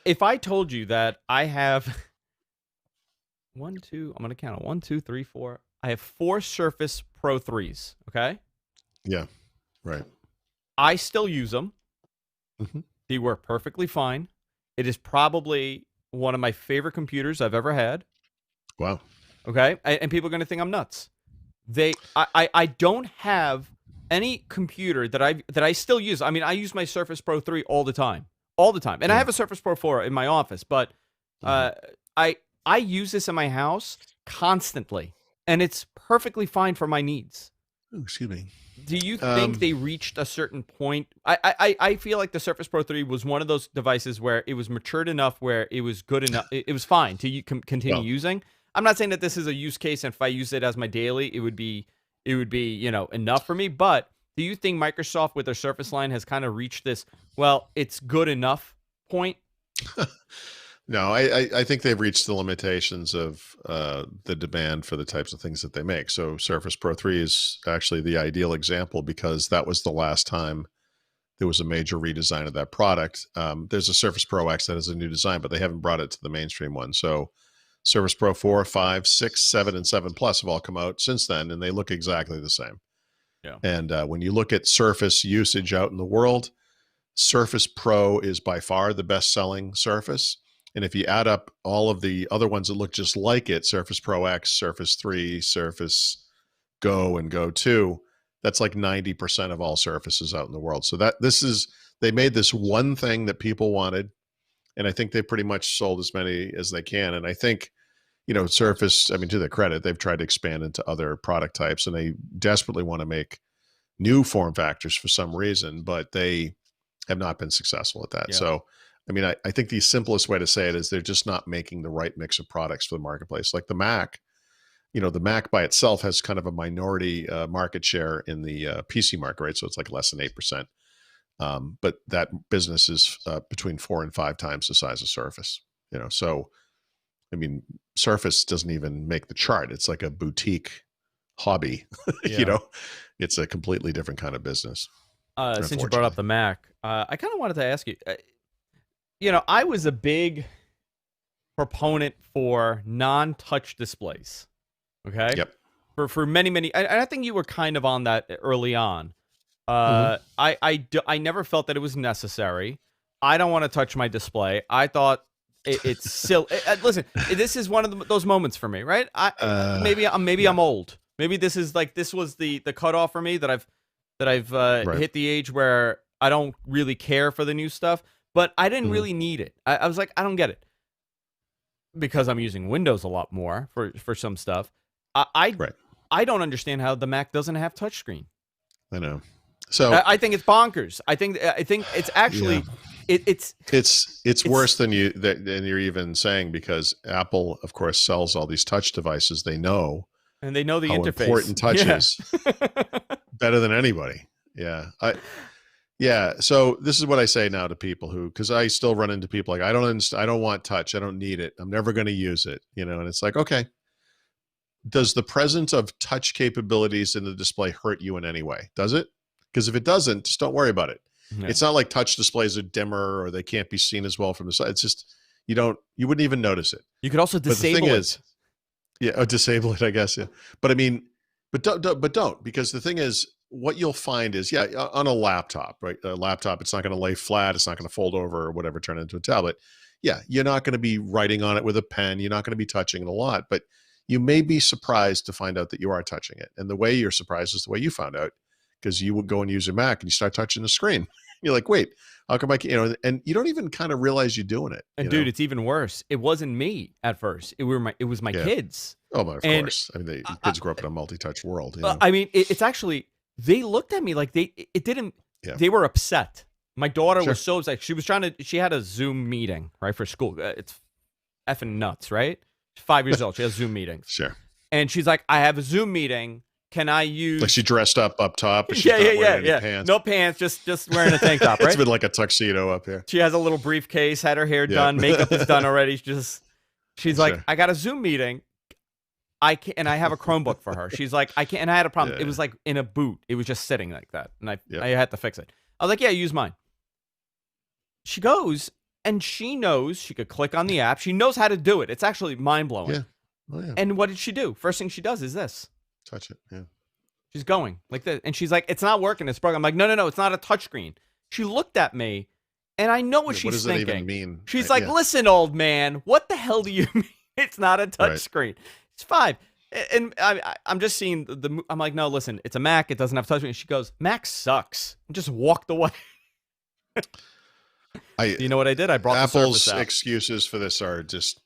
if I told you that I have one, two, I'm gonna count it. 1, 2, 3, 4. I have 4 Surface Pro 3s. Okay, Yeah. Right. I still use them. Hmm. They work perfectly fine. It is probably one of my favorite computers I've ever had. Wow. Okay, and people are going to think I'm nuts. I don't have any computer that I still use. I mean, I use my Surface Pro 3 all the time, and I Yeah. have a Surface Pro 4 in my office. But Mhm. uh, I use this in my house constantly, and it's perfectly fine for my needs. Ooh, excuse me. Do you think Um, they reached a certain point? I feel like the Surface Pro 3 was one of those devices where it was matured enough where it was good enough. It was fine to continue well, using. I'm not saying that this is a use case, and if I use it as my daily, it would be enough for me. But do you think Microsoft with their Surface line has kind of reached this? Well, it's good enough point. no, I think they've reached the limitations of the demand for the types of things that they make. So Surface Pro 3 is actually the ideal example because that was the last time there was a major redesign of that product. There's a Surface Pro X that has a new design, but they haven't brought it to the mainstream one. So Surface Pro 4, 5, 6, 7, and 7 Plus have all come out since then, and they look exactly the same. Yeah. And when you look at Surface usage out in the world, Surface Pro is by far the best selling Surface. And if you add up all of the other ones that look just like it, Surface Pro X, Surface 3, Surface Go, and Go 2, that's like 90% of all Surfaces out in the world. So they made this one thing that people wanted. And I think they pretty much sold as many as they can. And I think, Surface, I mean, to their credit, they've tried to expand into other product types and they desperately want to make new form factors for some reason, but they have not been successful at that. Yeah. So, I mean, I think the simplest way to say it is they're just not making the right mix of products for the marketplace. Like the Mac, the Mac by itself has kind of a minority market share in the PC market, right? So it's like less than 8%. But that business is between 4 and 5 times the size of Surface, So, I mean, Surface doesn't even make the chart. It's like a boutique hobby, Yeah. It's a completely different kind of business. Since you brought up the Mac, I kind of wanted to ask you. I was a big proponent for non-touch displays. Okay. Yep. For many, I think you were kind of on that early on. Mhm. I never felt that it was necessary. I don't want to touch my display. I thought it's silly. Listen, this is one of those moments for me, right? Maybe Yeah. I'm old. Maybe this was the cutoff for me that I've Right. hit the age where I don't really care for the new stuff. But I didn't Mhm. really need it. I was like, I don't get it because I'm using Windows a lot more for some stuff. I I, Right. I don't understand how the Mac doesn't have touchscreen. I know. So, I think it's bonkers. I think it's actually yeah, it's it's worse than you're even saying because Apple, of course, sells all these touch devices. They know and they know the how interface. important touch Yeah. is better than anybody. Yeah. Yeah. So this is what I say now to people because I still run into people like, I don't understand. I don't want touch. I don't need it. I'm never going to use it. And it's like, okay, does the presence of touch capabilities in the display hurt you in any way? Does it? Because if it doesn't, just don't worry about it. Yeah. It's not like touch displays are dimmer or they can't be seen as well from the side. It's just, you wouldn't even notice it. You could also But the disable thing it. is, yeah, disable it, I guess. Yeah. But I mean, but don't, because the thing is, what you'll find is, yeah, on a laptop, right? A laptop, it's not going to lay flat. It's not going to fold over or whatever, turn into a tablet. Yeah. You're not going to be writing on it with a pen. You're not going to be touching it a lot, but you may be surprised to find out that you are touching it. And the way you're surprised is the way you found out, because you would go and use your Mac and you start touching the screen. You're like, wait, how come I can't, and you don't even kind of realize you're doing it. And dude, it's even worse. It wasn't me at first. It was my Yeah. kids. Oh, but of And course. I mean, kids grow up in a multi-touch world. I mean, it's actually they looked at me like it didn't. Yeah. They were upset. My daughter Sure. was so upset. She had a Zoom meeting right for school. It's effing nuts, right? She's 5 years old. She has Zoom meetings, Sure. and she's like, "I have a Zoom meeting. Can I use?" Like she dressed up top. But she's Yeah, not yeah, wearing yeah, any yeah. pants. No pants, just wearing a tank top, right? It's been like a tuxedo up here. She has a little briefcase, had her hair Yeah. done, makeup is done already. She's like, Sure. I got a Zoom meeting. I can't, and I have a Chromebook for her. She's like, I can't, and I had a problem. Yeah. It was like in a boot. It was just sitting like that, and Yeah. I had to fix it. I was like, yeah, use mine. She goes, and she knows she could click on the app. She knows how to do it. It's actually mind blowing. Yeah. Oh, yeah. And what did she do? First thing she does is this. Touch it. Yeah. She's going like this, and she's like, "It's not working. It's broken." I'm like, "No, it's not a touchscreen." She looked at me, And I know what What she's does that even thinking. mean? She's like, Yeah, listen, old man, what the hell do you mean it's not a touch right. screen? It's 5. And I'm just seeing I'm like, no, listen, it's a Mac. It doesn't have touch screen. She goes, Mac sucks. And just walked away. I You know what I did? I brought the Surface Apple's out. excuses for this are just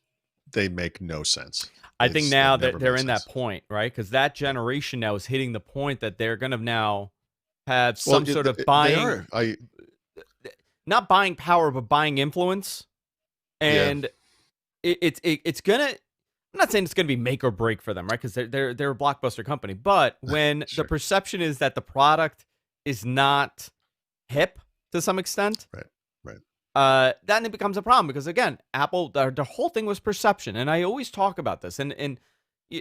they make no sense. I think They now that never they're make in that sense. point, right? Because that generation now is hitting the point that they're going to now have Well, some sort of they buying, are. I not buying power, but buying influence. Yeah, And it's gonna. I'm not saying it's gonna be make or break for them, right? Because they're a blockbuster company. But when the sure. perception is that the product is not hip to some extent, Right, right. then it becomes a problem. Because again, Apple, the whole thing was perception, and I always talk about this. And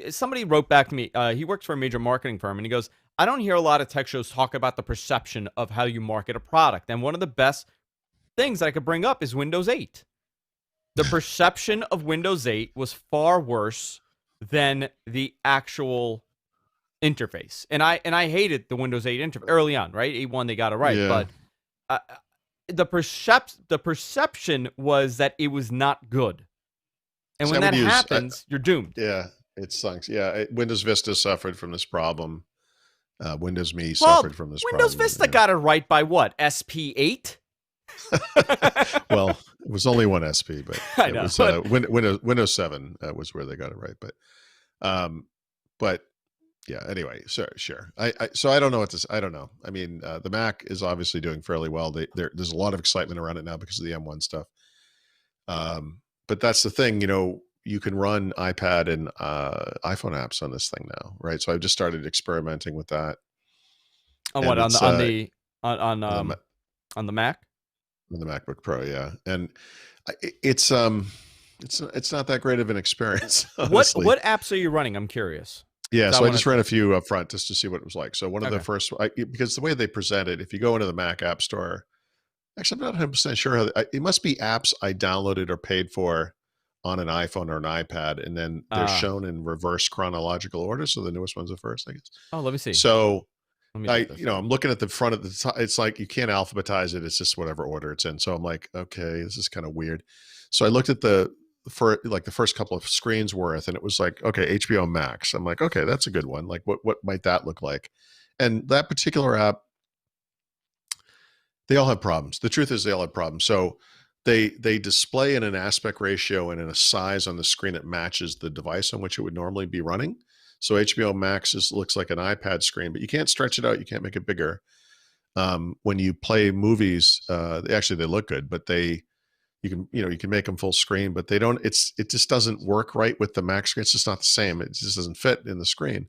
somebody wrote back to me. He works for a major marketing firm, and he goes, "I don't hear a lot of tech shows talk about the perception of how you market a product." And one of the best things that I could bring up is Windows 8. The perception of Windows 8 was far worse than the actual interface. And I hated the Windows 8 interface early on, right? 8.1 they got it right, Yeah. but the perception was that it was not good. And See, when I would that use. happens, you're doomed. Yeah, it sucks. Yeah, Windows Vista suffered from this problem. Windows Me Well, suffered from this Windows problem. Vista got it right by what? SP8? Well, it was only one SP, but I it know, was but Windows 7 was where they got it right. Um, but yeah. Anyway, sure. So I don't know what this. I don't know. I mean, the Mac is obviously doing fairly well. There's a lot of excitement around it now because of the M1 stuff. But that's the thing, you can run iPad and iPhone apps on this thing now, right? So I've just started experimenting with that, on what and on it's the on the on on the on the Mac? on the MacBook Pro, yeah, and it's it's not that great of an experience, honestly. What apps are you running? I'm curious. Yeah, 'Cause I so I want just to. ran a few up front just to see what it was like. So one of the Okay. first, because the way they present it, if you go into the Mac App Store, actually, I'm not 100% sure how it must be apps I downloaded or paid for on an iPhone or an iPad, and then they're shown in reverse chronological order. So the newest ones are first, I guess. Oh, let me see. So Let me do this. I'm looking at the front of the top. It's like you can't alphabetize it. It's just whatever order it's in. So I'm like, okay, this is kind of weird. So I looked at for like the first couple of screens worth, and it was like, okay, HBO Max. I'm like, okay, that's a good one. Like, what might that look like? And that particular app, they all have problems. The truth is, they all have problems. So they display in an aspect ratio and in a size on the screen that matches the device on which it would normally be running. So HBO Max looks like an iPad screen, but you can't stretch it out. You can't make it bigger. When you play movies, actually they look good, but you can make them full screen, but they don't. It just doesn't work right with the Mac screen. It's just not the same. It just doesn't fit in the screen.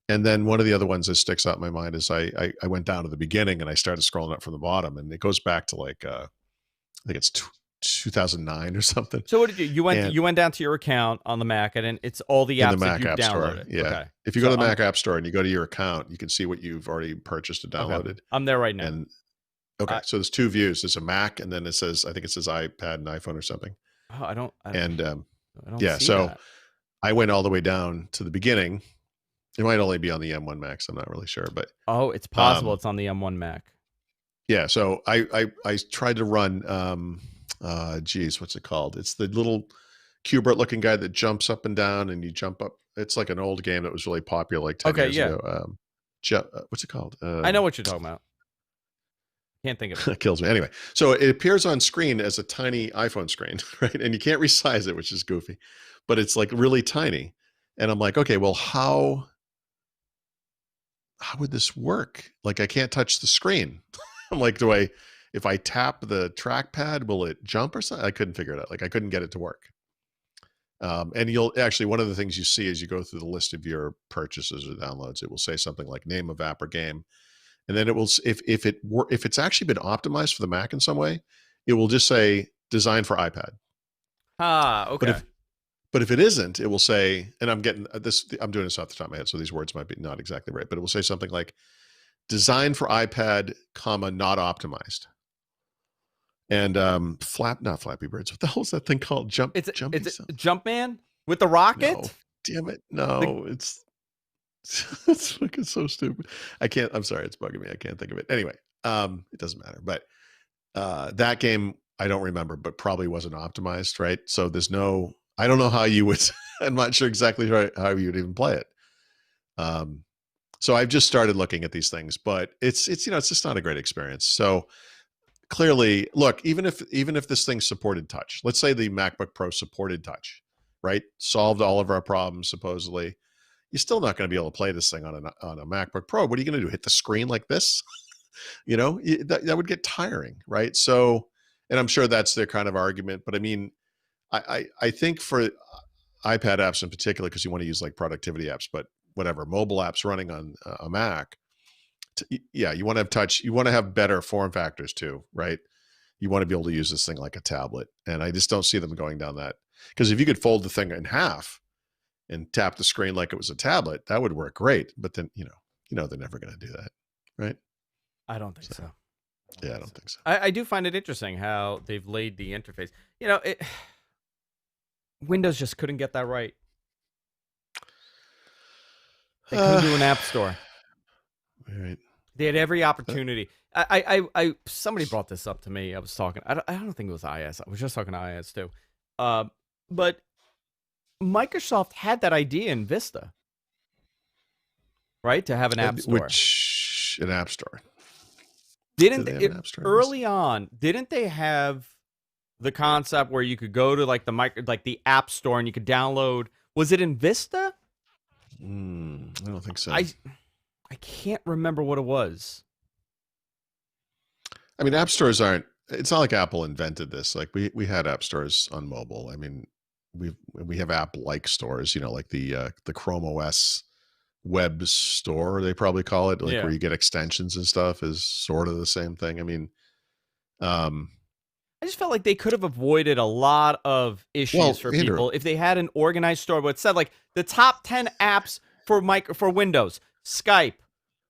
And then one of the other ones that sticks out in my mind is I went down to the beginning and I started scrolling up from the bottom, and it goes back to like I think it's 2009 or something. So what did you And you went down to your account on the Mac, and then it's all the in the apps that Mac you've App Store, downloaded. yeah. Okay. If you So go to the Mac App Store and you go to your account, you can see what you've already purchased and okay. downloaded. I'm there right now. And okay, so there's two views. There's a Mac, and then I think it says iPad and iPhone or something. Oh, I don't And see so that. I went all the way down to the beginning. It might only be on the M1 Max. I'm not really sure, but Oh, it's possible it's on the M1 Mac. yeah. So I tried to run what's it called? It's the little Qbert looking guy that jumps up and down, and you jump up. It's like an old game that was really popular like 10 years ago. What's it called? I know what you're talking about. Can't think of it. It kills me. Anyway, so it appears on screen as a tiny iPhone screen, right? And you can't resize it, which is goofy, but it's like really tiny. And I'm like, okay, well, how would this work? Like, I can't touch the screen. I'm like, if I tap the trackpad, will it jump or something? I couldn't figure it out. Like, I couldn't get it to work. And you'll actually, one of the things you see as you go through the list of your purchases or downloads, it will say something like name of app or game. And then it will, if it's actually been optimized for the Mac in some way, it will just say designed for iPad. Okay. But if it isn't, it will say, and I'm getting this, I'm doing this off the top of my head, so these words might be not exactly right, but it will say something like designed for iPad, not optimized. And not Flappy Birds. What the hell is that thing called? It's Jumpman with the rocket? No, damn it. No, it's fucking so stupid. I'm sorry, it's bugging me. I can't think of it. Anyway, it doesn't matter. But That game I don't remember, but probably wasn't optimized, right? So I don't know how you would. I'm not sure exactly how you would even play it. So I've just started looking at these things, but it's it's just not a great experience. So clearly, look, even if this thing supported touch, let's say the MacBook Pro supported touch, right? Solved all of our problems supposedly. You're still not going to be able to play this thing on a MacBook Pro. What are you going to do? Hit the screen like this? That would get tiring, right? So, and I'm sure that's their kind of argument. But I mean, I think for iPad apps in particular, because you want to use like productivity apps, but whatever mobile apps running on a Mac, yeah, you want to have touch. You want to have better form factors too, right? You want to be able to use this thing like a tablet, and I just don't see them going down that. Because if you could fold the thing in half and tap the screen like it was a tablet, that would work great. But then they're never going to do that, right? I don't think so. Yeah, I don't think so. I do find it interesting how they've laid the interface. Windows just couldn't get that right. They couldn't do an app store. Right. They had every opportunity. Somebody brought this up to me. I was talking. I don't think it was IS. I was just talking to IS too. But Microsoft had that idea in Vista, right? To have an app store. Which an app store? Didn't they have an app store early on? Didn't they have the concept where you could go to like the app store and you could download? Was it in Vista? I don't think so. I can't remember what it was. I mean, app stores aren't. It's not like Apple invented this. Like we had app stores on mobile. I mean, we have app-like stores. Like the Chrome OS web store, they probably call it, like where you get extensions and stuff, is sort of the same thing. I mean, I just felt like they could have avoided a lot of issues for people if they had an organized store, but it said like the top 10 apps for Windows, Skype,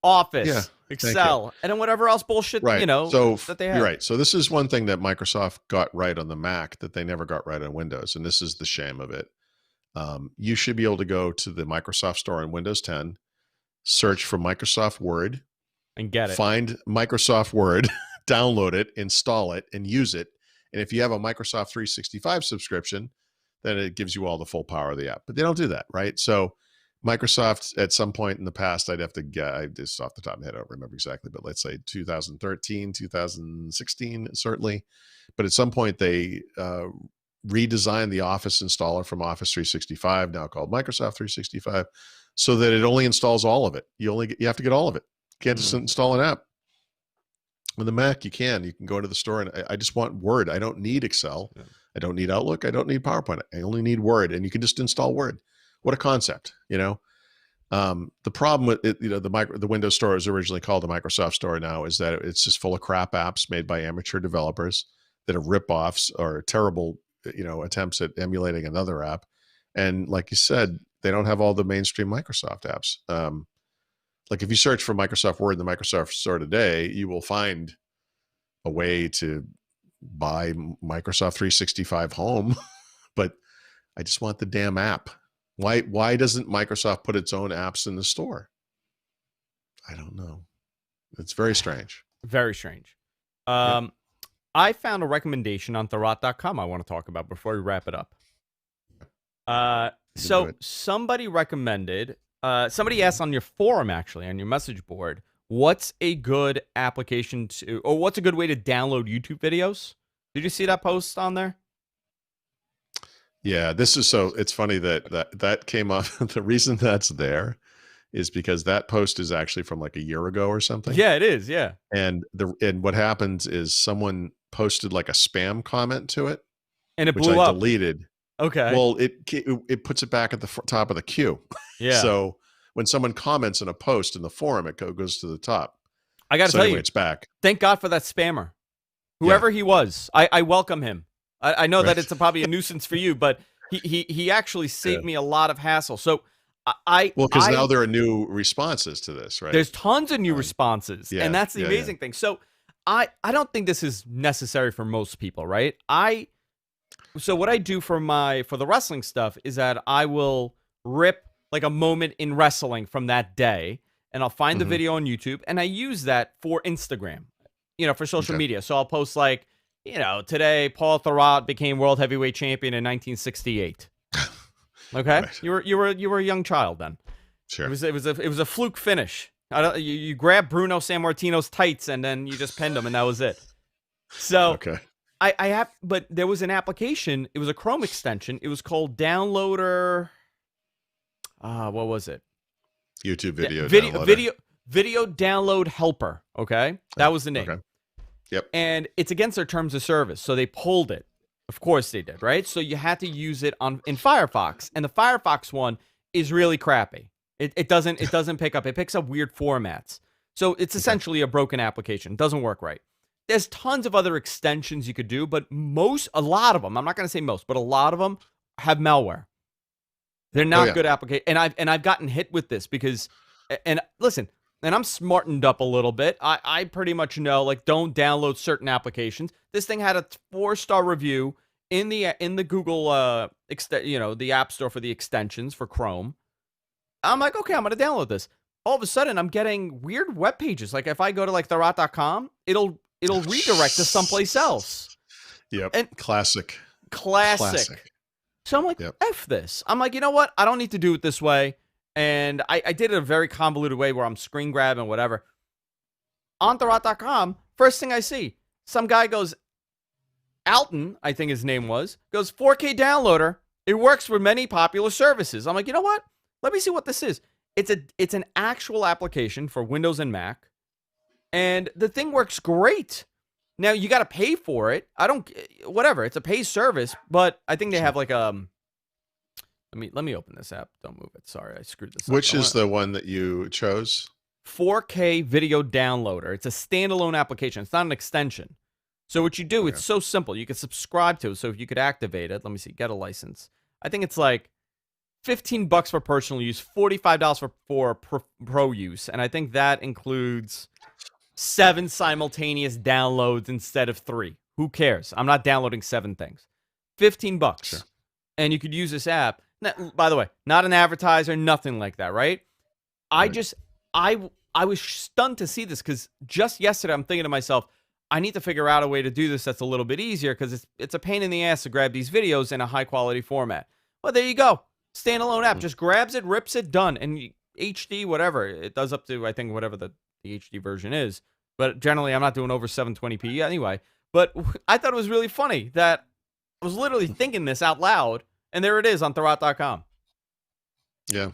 Office, Excel, and then whatever else bullshit, right. That they had. You're right. So this is one thing that Microsoft got right on the Mac that they never got right on Windows, and this is the shame of it. You should be able to go to the Microsoft Store on Windows 10, search for Microsoft Word, and get it. Find Microsoft Word, download it, install it, and use it. And if you have a Microsoft 365 subscription, then it gives you all the full power of the app. But they don't do that, right? So Microsoft, at some point in the past, I'd have to get, I just off the top of my head, I don't remember exactly, but let's say 2013, 2016, certainly. But at some point, they redesigned the Office installer from Office 365, now called Microsoft 365, so that it only installs all of it. You have to get all of it. You can't just install an app. With the Mac, you can go to the store and I just want Word. I don't need Excel. Yeah. I don't need Outlook. I don't need PowerPoint. I only need Word, and you can just install Word. What a concept, The problem with it, the Windows Store was originally called the Microsoft Store now, is that it's just full of crap apps made by amateur developers that are ripoffs or terrible, attempts at emulating another app. And like you said, they don't have all the mainstream Microsoft apps. Like if you search for Microsoft Word in the Microsoft Store today, you will find a way to buy Microsoft 365 Home, but I just want the damn app. Why doesn't Microsoft put its own apps in the store? I don't know. It's very strange. Very strange. I found a recommendation on Thurrott.com I want to talk about before we wrap it up. So somebody recommended, somebody asked on your forum, actually, on your message board, what's a good application or what's a good way to download YouTube videos? Did you see that post on there? Yeah, it's funny that came up. The reason that's there is because that post is actually from like a year ago or something. Yeah, it is. Yeah. And what happens is someone posted like a spam comment to it, and it blew up. I deleted. Okay. Well, it puts it back at the top of the queue. Yeah. So when someone comments on a post in the forum, it goes to the top. I got to tell you, it's back. Thank God for that spammer. Whoever he was, I welcome him. I know that it's probably a nuisance for you, but he actually saved me a lot of hassle. So because now there are new responses to this, right? There's tons of new responses, and that's the amazing thing. So I don't think this is necessary for most people, right? So what I do for the wrestling stuff is that I will rip like a moment in wrestling from that day, and I'll find the video on YouTube, and I use that for Instagram. for social Okay. media. So I'll post like, today Paul Thurrott became world heavyweight champion in 1968. Okay, Right. you were a young child then. It Sure. was a fluke finish. You grabbed Bruno Sammartino's tights and then you just pinned him and that was it. So Okay. I have, but there was an application. It was a Chrome extension. It was called Downloader. What was it? YouTube video video downloader. video video download helper. Okay, that was the name. Okay. Yep. And it's against their terms of service, so they pulled it. Of course they did, right? So you had to use it in Firefox, and the Firefox one is really crappy. It doesn't pick up. It picks up weird formats. So it's essentially a broken application. It doesn't work right. There's tons of other extensions you could do, but a lot of them, I'm not going to say most, but a lot of them have malware. They're not good applications. And I've gotten hit with this because, and listen, and I'm smartened up a little bit. I pretty much know, like, don't download certain applications. This thing had a 4-star review in the Google, the App Store for the extensions for Chrome. I'm like, okay, I'm going to download this. All of a sudden, I'm getting weird web pages. Like, if I go to like Thurrott.com, it'll redirect to someplace else. Yep. And Classic. So I'm like, F this. I'm like, you know what? I don't need to do it this way. And I did it a very convoluted way where I'm screen grabbing, whatever. On Thurrott.com, first thing I see, some guy goes, Alton, I think his name was, goes, 4K downloader. It works for many popular services. I'm like, you know what? Let me see what this is. It's an actual application for Windows and Mac. And the thing works great. Now, you got to pay for it. Whatever. It's a paid service, but I think they have like let me open this app. Don't move it. Sorry, I screwed this up. Which is the one that you chose? 4K video downloader. It's a standalone application. It's not an extension. So what you do, it's so simple. You can subscribe to it. So if you could activate it, let me see, get a license. I think it's like $15 for personal use, $45 for pro use. And I think that includes 7 simultaneous downloads instead of 3. Who cares? I'm not downloading 7 things. $15. Sure. And you could use this app. Now, by the way, not an advertiser, nothing like that, right? I was stunned to see this because just yesterday I'm thinking to myself, I need to figure out a way to do this that's a little bit easier because it's a pain in the ass to grab these videos in a high quality format. Well, there you go. Standalone app. Just grabs it, rips it, done. And HD, whatever. It does up to, I think, whatever the HD version is. But generally, I'm not doing over 720p anyway. But I thought it was really funny that I was literally thinking this out loud. And there it is on Thurrott.com. Yeah.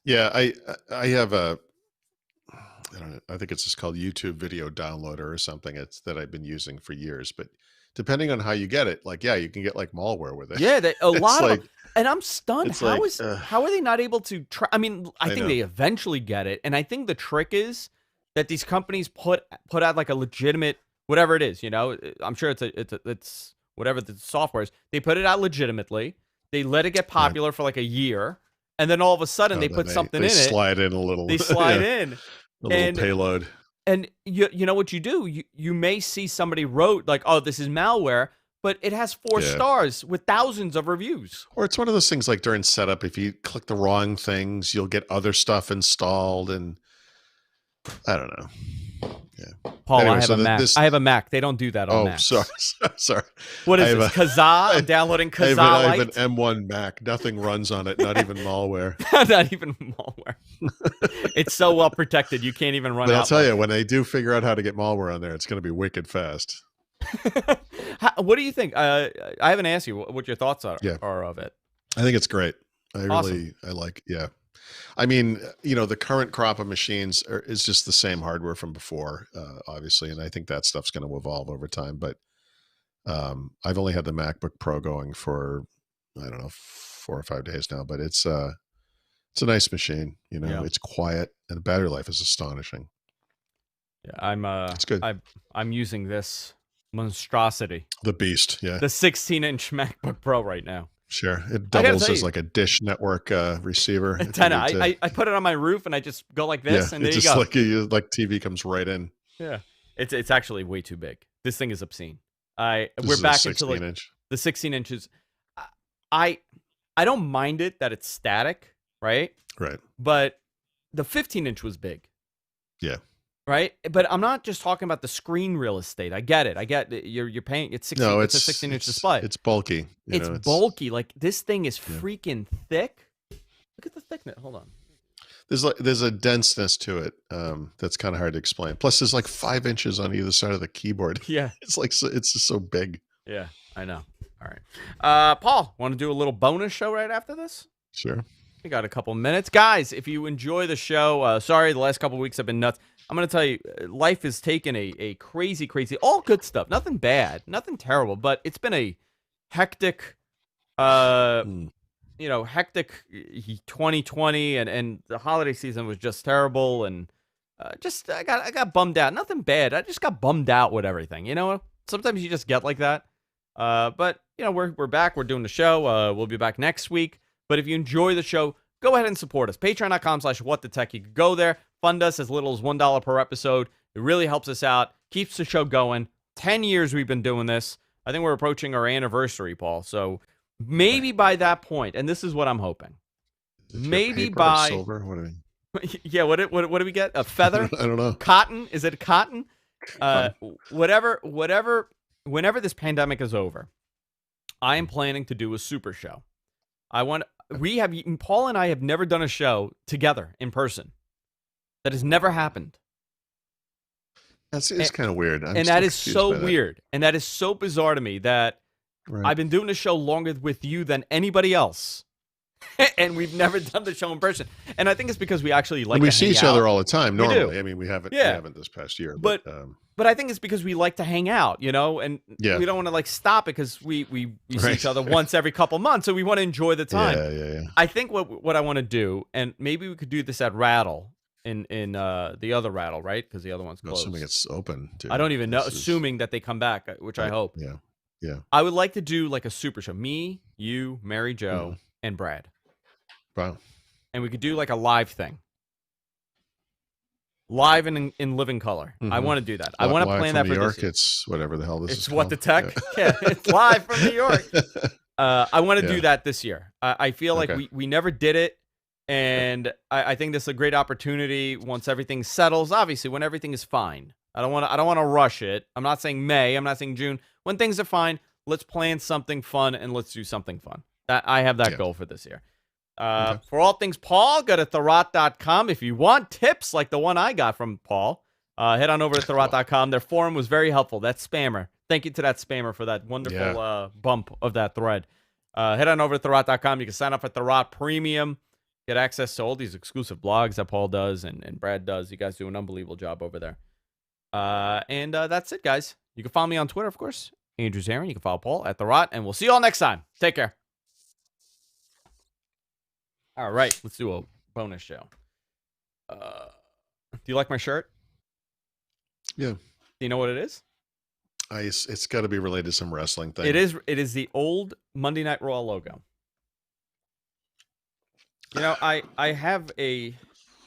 Yeah, I have I don't know, I think it's just called YouTube video downloader or something. It's that I've been using for years. But depending on how you get it, like, you can get like malware with it. Yeah, a lot of like, them. And I'm stunned. How are they not able to try? I mean, I think know. they eventually get it. And I think the trick is that these companies put out like a legitimate, whatever it is, I'm sure it's whatever the software is. They put it out legitimately. They let it get popular for like a year. And then all of a sudden they put something in it. They slide in a little. They slide in. A little payload. And you know what you do? You may see somebody wrote like, oh, this is malware, but it has 4 stars with thousands of reviews. Or it's one of those things like during setup, if you click the wrong things, you'll get other stuff installed. And I don't know. Yeah. Paul, anyway, I have a Mac. I have a Mac. They don't do that on Macs. Sorry. What is this? Kazaa? I'm downloading Kazaa. I have an M1 Mac. Nothing runs on it. Not even malware. Not even malware. It's so well protected. You can't even run but out. I'll tell you, when they do figure out how to get malware on there, it's going to be wicked fast. What do you think? I haven't asked you what your thoughts are of it. I think it's great. I like. I mean, the current crop of machines is just the same hardware from before, obviously, and I think that stuff's going to evolve over time. But I've only had the MacBook Pro going for, I don't know, 4 or 5 days now. But it's a nice machine. It's quiet, and the battery life is astonishing. Yeah, it's good. I'm using this monstrosity, the beast. Yeah, the 16-inch MacBook Pro right now. Sure. It doubles as like a Dish Network receiver. Antenna. I put it on my roof and I just go like this and there you go. Like TV comes right in. Yeah. It's actually way too big. This thing is obscene. We're back into like the 16 inches. I don't mind it that it's static, right? Right. But the 15-inch was big. Yeah. right? But I'm not just talking about the screen real estate. I get it. I get that you're paying. It's 16. No, It's a 16-inch display. it's bulky. You It's know, it's bulky. Like this thing is yeah. freaking thick. Look at the thickness. Hold on. There's a denseness to it that's kind of hard to explain. Plus, there's like 5 inches on either side of the keyboard. Yeah. It's like it's just so big. Yeah, I know. All right. Paul, want to do a little bonus show right after this? Sure. We got a couple minutes. Guys, if you enjoy the show, sorry, the last couple weeks have been nuts. I'm going to tell you, life has taken a crazy, all good stuff. Nothing bad, nothing terrible, but it's been a hectic, hectic 2020, and the holiday season was just terrible, and I got bummed out. Nothing bad. I just got bummed out with everything. Sometimes you just get like that. But we're back. We're doing the show. We'll be back next week. But if you enjoy the show, go ahead and support us. Patreon.com/whatthetech. You can go there, fund us as little as $1 per episode. It really helps us out, keeps the show going. 10 years we've been doing this. I think we're approaching our anniversary, Paul. So maybe by that point, and this is what I'm hoping. Maybe paper by silver. What do we? Yeah, what do we get? A feather? I don't know. Cotton? Is it cotton? Whatever. Whenever this pandemic is over, I am planning to do a super show. Paul and I have never done a show together in person. That has never happened. It's kind of weird. And that is so weird. And that is so bizarre to me that I've been doing the show longer with you than anybody else. And we've never done the show in person. And I think it's because we actually like to hang out. We see each other all the time normally. We do. I mean, we haven't this past year. But I think it's because we like to hang out, and we don't want to stop it because we see each other once every couple months, so we want to enjoy the time. Yeah. I think what I want to do, and maybe we could do this at Rattle in the other Rattle, right? Because the other one's closed. Assuming it's open. I don't even know. Assuming that they come back, which I hope. Yeah. I would like to do like a super show. Me, you, Mary Jo, and Brad. Wow. And we could do like a live thing. Live and in living color. I want to do that. I want to plan that for New York. this year. It's whatever the hell this is. It's What the Tech. Yeah, it's live from New York. I want to do that this year. I feel like we never did it, and I think this is a great opportunity once everything settles. Obviously, when everything is fine. I don't want to rush it. I'm not saying May. I'm not saying June. When things are fine, let's plan something fun and let's do something fun. I have that goal for this year. For all things Paul, go to Thurrott.com. If you want tips like the one I got from Paul, head on over to Thurrott.com. Their forum was very helpful. That spammer. Thank you to that spammer for that wonderful bump of that thread. Head on over to Thurrott.com. You can sign up for Thurrott Premium. Get access to all these exclusive blogs that Paul does and Brad does. You guys do an unbelievable job over there. And that's it, guys. You can follow me on Twitter, of course. Andrew Zarin. You can follow Paul at Thurrott. And we'll see you all next time. Take care. All right, let's do a bonus show. Do you like my shirt? Yeah. Do you know what it is? It's got to be related to some wrestling thing. It is. It is the old Monday Night Raw logo. I have a.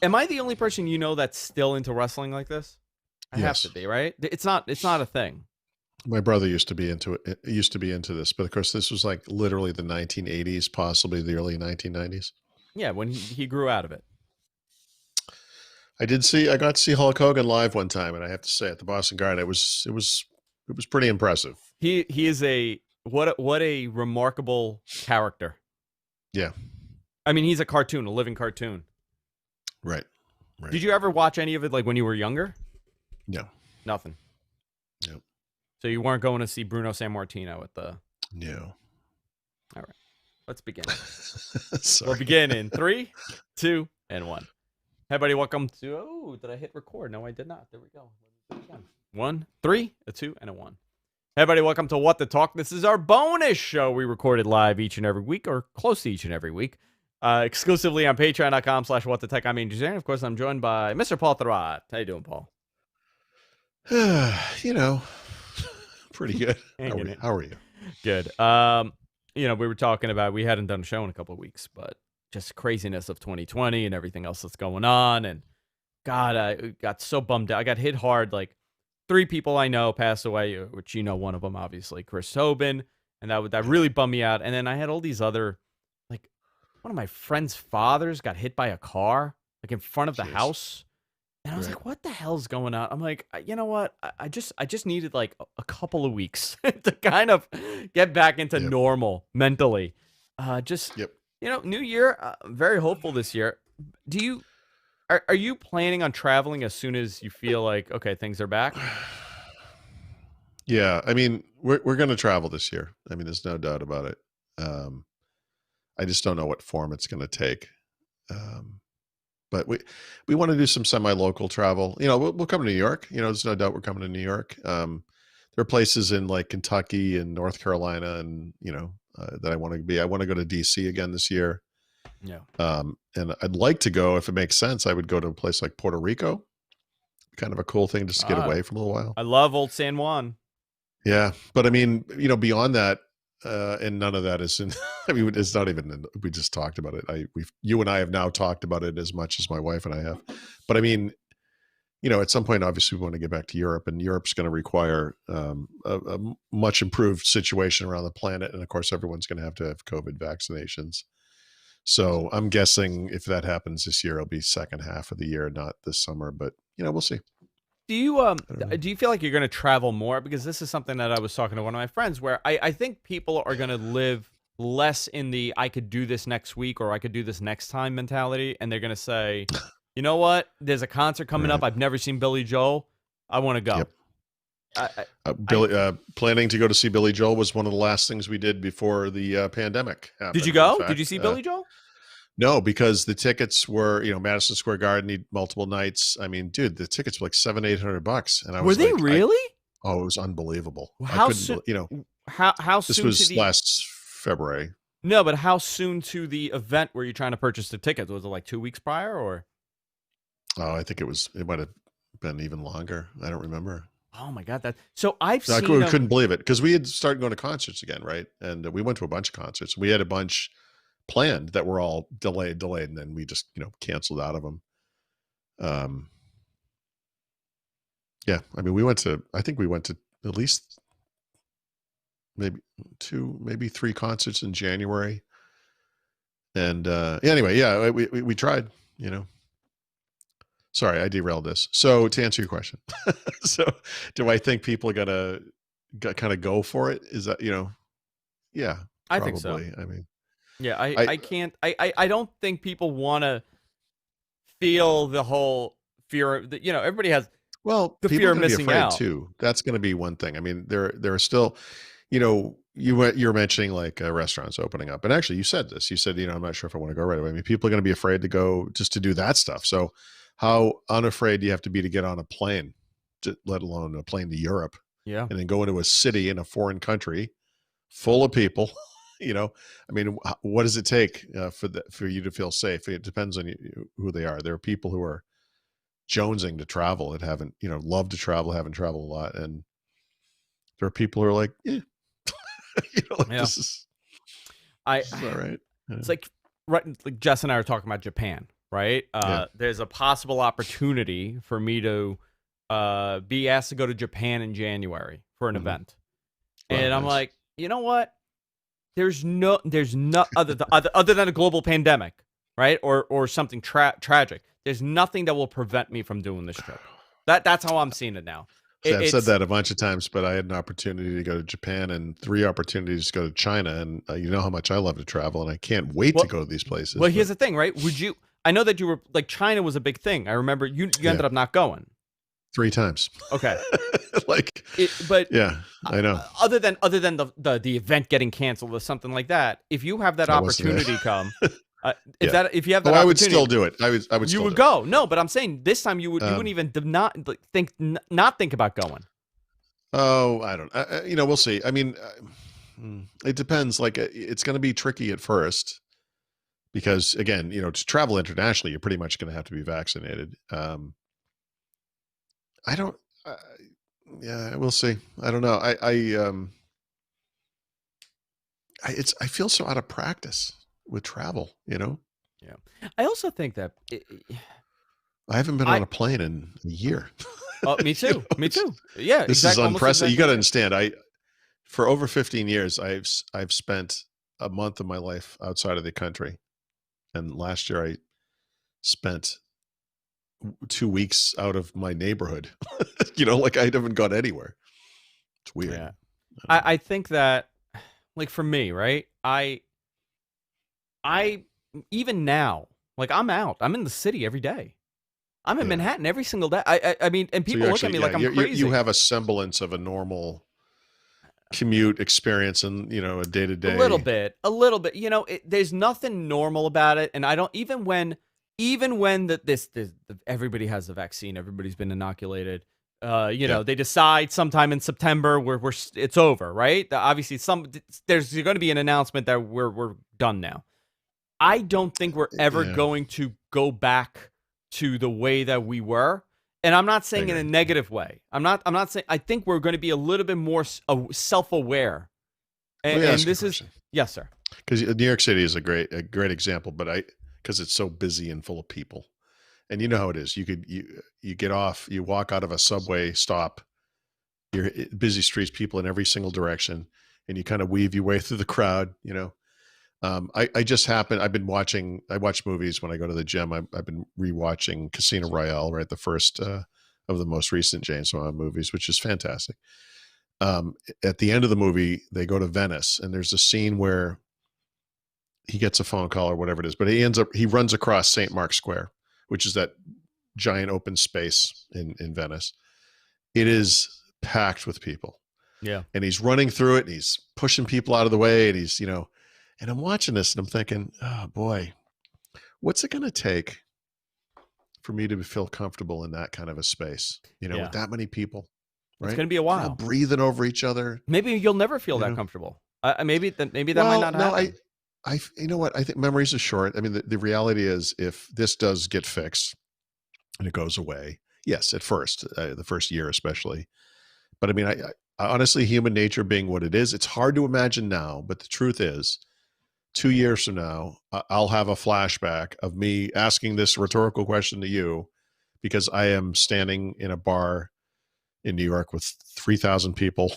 Am I the only person that's still into wrestling like this? I have to be, right? It's not a thing. My brother used to be into it. Used to be into this, but of course, this was like literally the 1980s, possibly the early 1990s. Yeah, when he grew out of it. I got to see Hulk Hogan live one time, and I have to say, at the Boston Garden, it was pretty impressive. He is what a remarkable character. Yeah. I mean, he's a living cartoon. Right. Did you ever watch any of it like when you were younger? No. Nothing. Nope. So you weren't going to see Bruno Sammartino at the... No. All right. Let's begin. Sorry. We'll begin in 3, 2, and 1. Hey, everybody, welcome to... Oh, did I hit record? No, I did not. There we go. 1, 3, a 2, and a 1. Hey, everybody, welcome to What the Talk. This is our bonus show we recorded live each and every week, or close to each and every week, exclusively on patreon.com/whatthetech. I'm Andrew Zarin. Of course, I'm joined by Mr. Paul Thurrott. How you doing, Paul? Pretty good. How are you? Good. We were talking about, we hadn't done a show in a couple of weeks, but just craziness of 2020 and everything else that's going on. And God, I got so bummed out. I got hit hard. Like 3 people I know passed away, which one of them, obviously, Chris Tobin. And that really bummed me out. And then I had all these other, like one of my friend's fathers got hit by a car, like in front of the house. And I was Right. like, "What the hell's going on?" I'm like, You know what? I just needed like a couple of weeks to kind of get back into Yep. normal mentally." Just Yep. New year. I'm very hopeful this year. Do you are you planning on traveling as soon as you feel like okay things are back? Yeah. I mean, we're going to travel this year. I mean, there's no doubt about it. Um, I just don't know what form it's going to take. Um, but we want to do some semi-local travel. We'll come to New York. There's no doubt we're coming to New York. There are places in like Kentucky and North Carolina, and that I want to be. I want to go to DC again this year. Yeah. And I'd like to go if it makes sense. I would go to a place like Puerto Rico. Kind of a cool thing just to get Ah, away from a little while. I love old San Juan. Yeah, but I mean, beyond that, and none of that is in. I mean, it's not even. We just talked about it. You and I have now talked about it as much as my wife and I have. But I mean, at some point, obviously, we want to get back to Europe, and Europe's going to require a much improved situation around the planet, and of course, everyone's going to have COVID vaccinations. So I'm guessing if that happens this year, it'll be second half of the year, not this summer. But we'll see. I don't know. Do you feel like you're going to travel more? Because this is something that I was talking to one of my friends where I think people are going to live less in the I could do this next week or I could do this next time mentality, and they're going to say, you know what? There's a concert coming up. Right. I've never seen Billy Joel. I want to go. Yep. I, I, I Billy, planning to go to see Billy Joel was one of the last things we did before the pandemic did you happened. In go? Did you fact, see Billy Joel? no, because the tickets were, Madison Square Garden need multiple nights. I mean, dude, the tickets were like $700-800, and I Were was they like, really? oh, it was unbelievable. I How couldn't, soon? How this soon to was the last February. no? But how soon to the event were you trying to purchase the tickets? Was it like 2 weeks prior or? Oh, I think it might have been even longer. I don't remember. Oh my god! That so I've I seen them. couldn't believe it because we had started going to concerts again, right? And we went to a bunch of concerts. We had a bunch planned that were all delayed, and then we just canceled out of them. Um, yeah, I mean, I think we went to at least maybe two, maybe three concerts in January. And yeah, anyway, yeah, we tried. Sorry, I derailed this. So to answer your question, so do I think people are gonna kind of go for it? Is that Yeah, I think so. probably. I mean, Yeah, I I can't. I don't think people want to feel the whole fear. Everybody has well, the people fear are of going to be missing afraid out. too. That's going to be one thing. I mean, there are still, you're mentioning like restaurants opening up, and actually, you said this. You said, I'm not sure if I want to go right away. I mean, people are going to be afraid to go just to do that stuff. So, how unafraid do you have to be to get on a plane, let alone a plane to Europe, Yeah, and then go into a city in a foreign country full of people? I mean, what does it take for you to feel safe? It depends on who they are. There are people who are jonesing to travel that haven't, love to travel, haven't traveled a lot. And there are people who are like, yeah, like yeah. I. this is all right. Yeah. It's like right. Like Jess and I are talking about Japan, right? Yeah. There's a possible opportunity for me to be asked to go to Japan in January for an Mhm. event, Wow. and I'm Nice. like, you know what? There's no other than a global pandemic, right? Or something tragic. There's nothing that will prevent me from doing this trip. That's how I'm seeing it now. See, I've said It's that a bunch of times, but I had an opportunity to go to Japan and three opportunities to go to China. And you know how much I love to travel, and I can't wait to well, go to these places. well. But Here's the thing, right? Would you? I know that you were like China was a big thing. I remember you yeah, ended up not going. three times. Okay, Like, but yeah, I know. other than the event getting canceled or something like that, if you have that That wasn't opportunity come, it. Yeah. if you have Oh, that I would still opportunity, do it. I would you still would do it. go. No, but I'm saying this time you wouldn't Um, even not like, not think about going. Oh, I don't. We'll see. I mean, it depends. Like, it's going to be tricky at first because, again, to travel internationally, you're pretty much going to have to be vaccinated. I don't. Yeah, we'll see. I don't know. I feel so out of practice with travel. Yeah, I also think that I haven't been on I a plane in a year. me too, me too. Yeah, This is almost unprecedented. You exactly got the to same. understand. For over 15 years, I've spent a month of my life outside of the country. And last year I spent 2 weeks out of my neighborhood. Like I haven't gone anywhere. It's weird. Yeah. I don't know. I think that, like, for me, right? I even now, like, I'm out. I'm in the city every day. I'm in Yeah. Manhattan every single day. I mean, and So people look at me like I'm you crazy. have a semblance of a normal commute experience and, a day to A little day. bit, a little bit. There's nothing normal about it, and I don't even when everybody has the vaccine, everybody's been inoculated. Yeah. They decide sometime in September it's over, right? Obviously, there's going to be an announcement that we're done now. I don't think we're ever Yeah. going to go back to the way that we were. And I'm not I saying in a agree. negative way. I'm not saying, I think we're going to be a little bit more self-aware. Let And, me and ask you a this is, question. yes, sir. Because New York City is a great example, but because it's so busy and full of people, and you know how it is. You get off, you walk out of a subway stop, you're busy streets, people in every single direction, and you kind of weave your way through the crowd. I just happened. I watch movies when I go to the gym. I've been rewatching Casino Royale, right, the first of the most recent James Bond movies, which is fantastic. At the end of the movie, they go to Venice, and there's a scene where he gets a phone call or whatever it is, but he runs across St. Mark's Square, which is that giant open space in Venice. It is packed with people, Yeah. and he's running through it, and he's pushing people out of the way, and and I'm watching this, and I'm thinking, oh boy, what's it going to take for me to feel comfortable in that kind of a space, Yeah. with that many people, It's right? going to be a They're all while. breathing over each other, Maybe you'll never feel you that know. comfortable. Maybe that might Well, not no, happen. you know what? I think memories are short. I mean, the reality is, if this does get fixed and it goes away, yes, at first, the first year especially. But I mean, I honestly, human nature being what it is, it's hard to imagine now. But the truth is, 2 years from now, I'll have a flashback of me asking this rhetorical question to you because I am standing in a bar in New York with 3,000 people,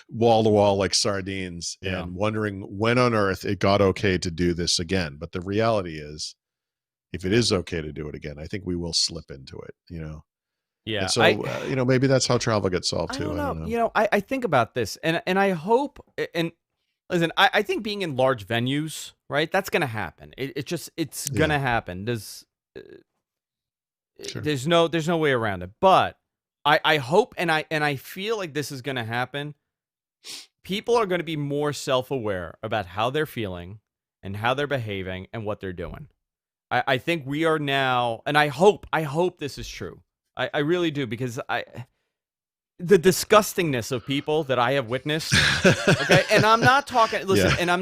wall to wall like sardines, Yeah. and wondering when on earth it got okay to do this again. But the reality is, if it is okay to do it again, I think we will slip into it. And Yeah. so, maybe that's how travel gets solved I too. don't I don't know. know. I think about this, and I hope, and listen, I think being in large venues, right? That's gonna happen. It's Yeah, gonna happen. sure. There's no way around it. But I hope, and I feel like this is gonna happen. People are gonna be more self-aware about how they're feeling and how they're behaving and what they're doing. I think we are now, and I hope this is true. I really do, because the disgustingness of people that I have witnessed. Okay, and I'm not talking. Listen, Yeah. and I'm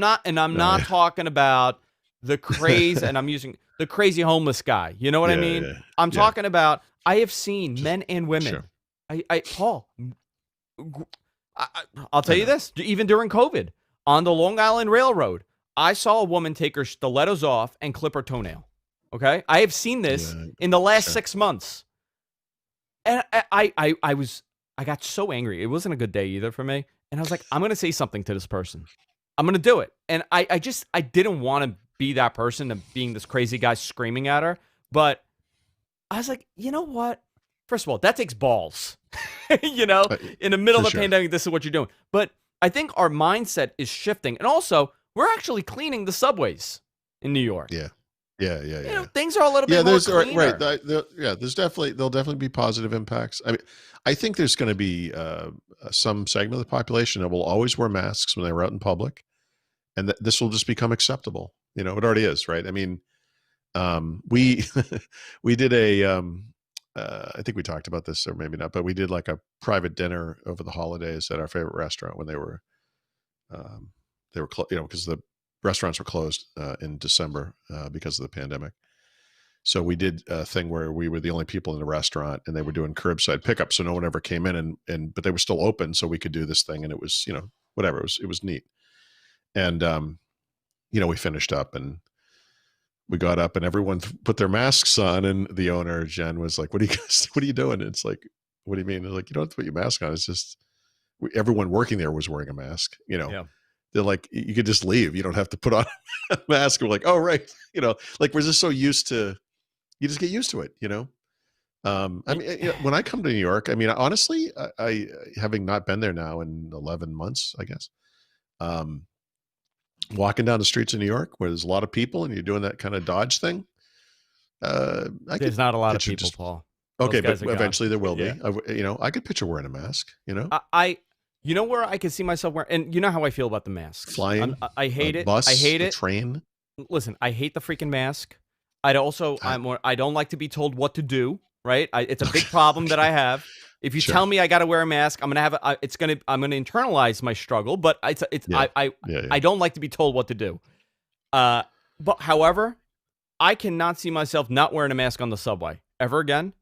No. not Yeah. talking about the craze, and I'm using the crazy homeless guy. You know what I Yeah. mean? Yeah. I'm Yeah. talking about. I have seen Just men and sure. women. Paul, I'll tell I you know. this. Even during COVID, on the Long Island Railroad, I saw a woman take her stilettos off and clip her toenail. Okay, I have seen this Yeah. in the last Sure. 6 months, and I got so angry. It wasn't a good day either for me, and I was like, I'm gonna say something to this person. I'm gonna do it, and I didn't want to be that person of being this crazy guy screaming at her, but I was like, you know what? First of all, that takes balls. you know, Uh, in the middle for of the sure. pandemic, this is what you're doing. But I think our mindset is shifting, and also we're actually cleaning the subways in New York. Yeah. Yeah. Yeah. Yeah. Things are a little Yeah, bit more there's right. cleaner. Yeah, there'll definitely be positive impacts. I mean, I think there's going to be some segment of the population that will always wear masks when they're out in public, and this will just become acceptable. It already is, right? I mean, we we did I think we talked about this, or maybe not, but we did like a private dinner over the holidays at our favorite restaurant when um, because the restaurants were closed in December because of the pandemic. So we did a thing where we were the only people in the restaurant, and they were doing curbside pickup, so no one ever came in, but they were still open, so we could do this thing, and it was whatever, it was neat. And we finished up, and we got up, and everyone put their masks on, and the owner Jen was like, "What are you guys? What are you doing?" And it's like, "What do you mean?" They're like, "You don't have to put your mask on. It's just everyone working there was wearing a mask." Yeah. They're like, "You could just leave. You don't have to put on a mask." We're like, "Oh right," like we're just so used to you just get used to it, I mean, when I come to New York, I mean, honestly, I having not been there now in 11 months, I guess, um, walking down the streets of New York where there's a lot of people and you're doing that kind of dodge thing, I could There's not a lot of picture people, just Paul. Those okay, but guys are gone. eventually there will Yeah. be. I could picture wearing a mask, You know where I can see myself wearing, and you know how I feel about the masks. flying I a hate it. I bus, hate a it. train. Listen, I hate the freaking mask. I I don't like to be told what to do. Right? It's a big okay, problem that okay, I have. If you sure. tell me I got to wear a mask, I'm gonna have I'm gonna internalize my struggle. But Yeah, yeah, yeah. I don't like to be told what to do. Uh, but however, I cannot see myself not wearing a mask on the subway ever again.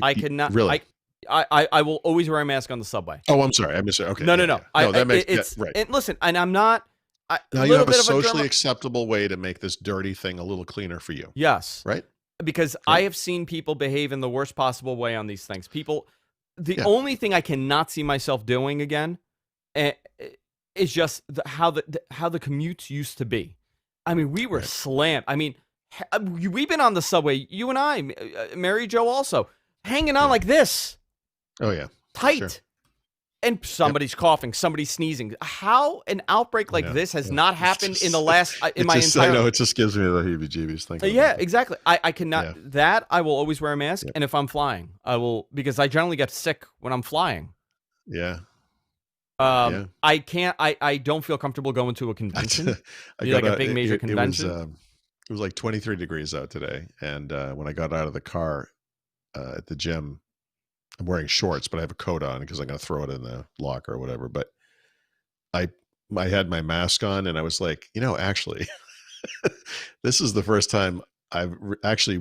I You cannot. really? I will always wear a mask on the subway. Oh, I'm sorry, I missed it. Okay, No, no, yeah, no. yeah. No, that makes yeah, It's right. and listen, and I'm not a Now you little have a bit of a socially germ. acceptable way to make this dirty thing a little cleaner for you, Yes, right? because I Right? have seen people behave in the worst possible way on these things. The Yeah, only thing I cannot see myself doing again eh, is just how the commutes used to be. I mean, we were right. slammed. I mean, we've been on the subway, you and I, Mary Jo also, hanging on Yeah. like this, Oh, yeah. Sure. tight. And Yep. somebody's coughing, somebody's sneezing. How an outbreak I like know. this has Yeah. not It's happened in the just last in it my just I entire. know, it just gives me the heebie-jeebies thinking Yeah, about it. exactly. I cannot Yeah. that I will always wear a mask, Yep. and if I'm flying, I will because I generally get sick when I'm flying. Yeah. Yeah. I can't. I don't feel comfortable going to a convention, I like got a big major convention. it was like 23 degrees out today, and, when I got out of the car, at the gym, I'm wearing shorts, but I have a coat on because I'm gonna throw it in the locker or whatever, but I I had my mask on, and I was like, actually, this is the first time I've actually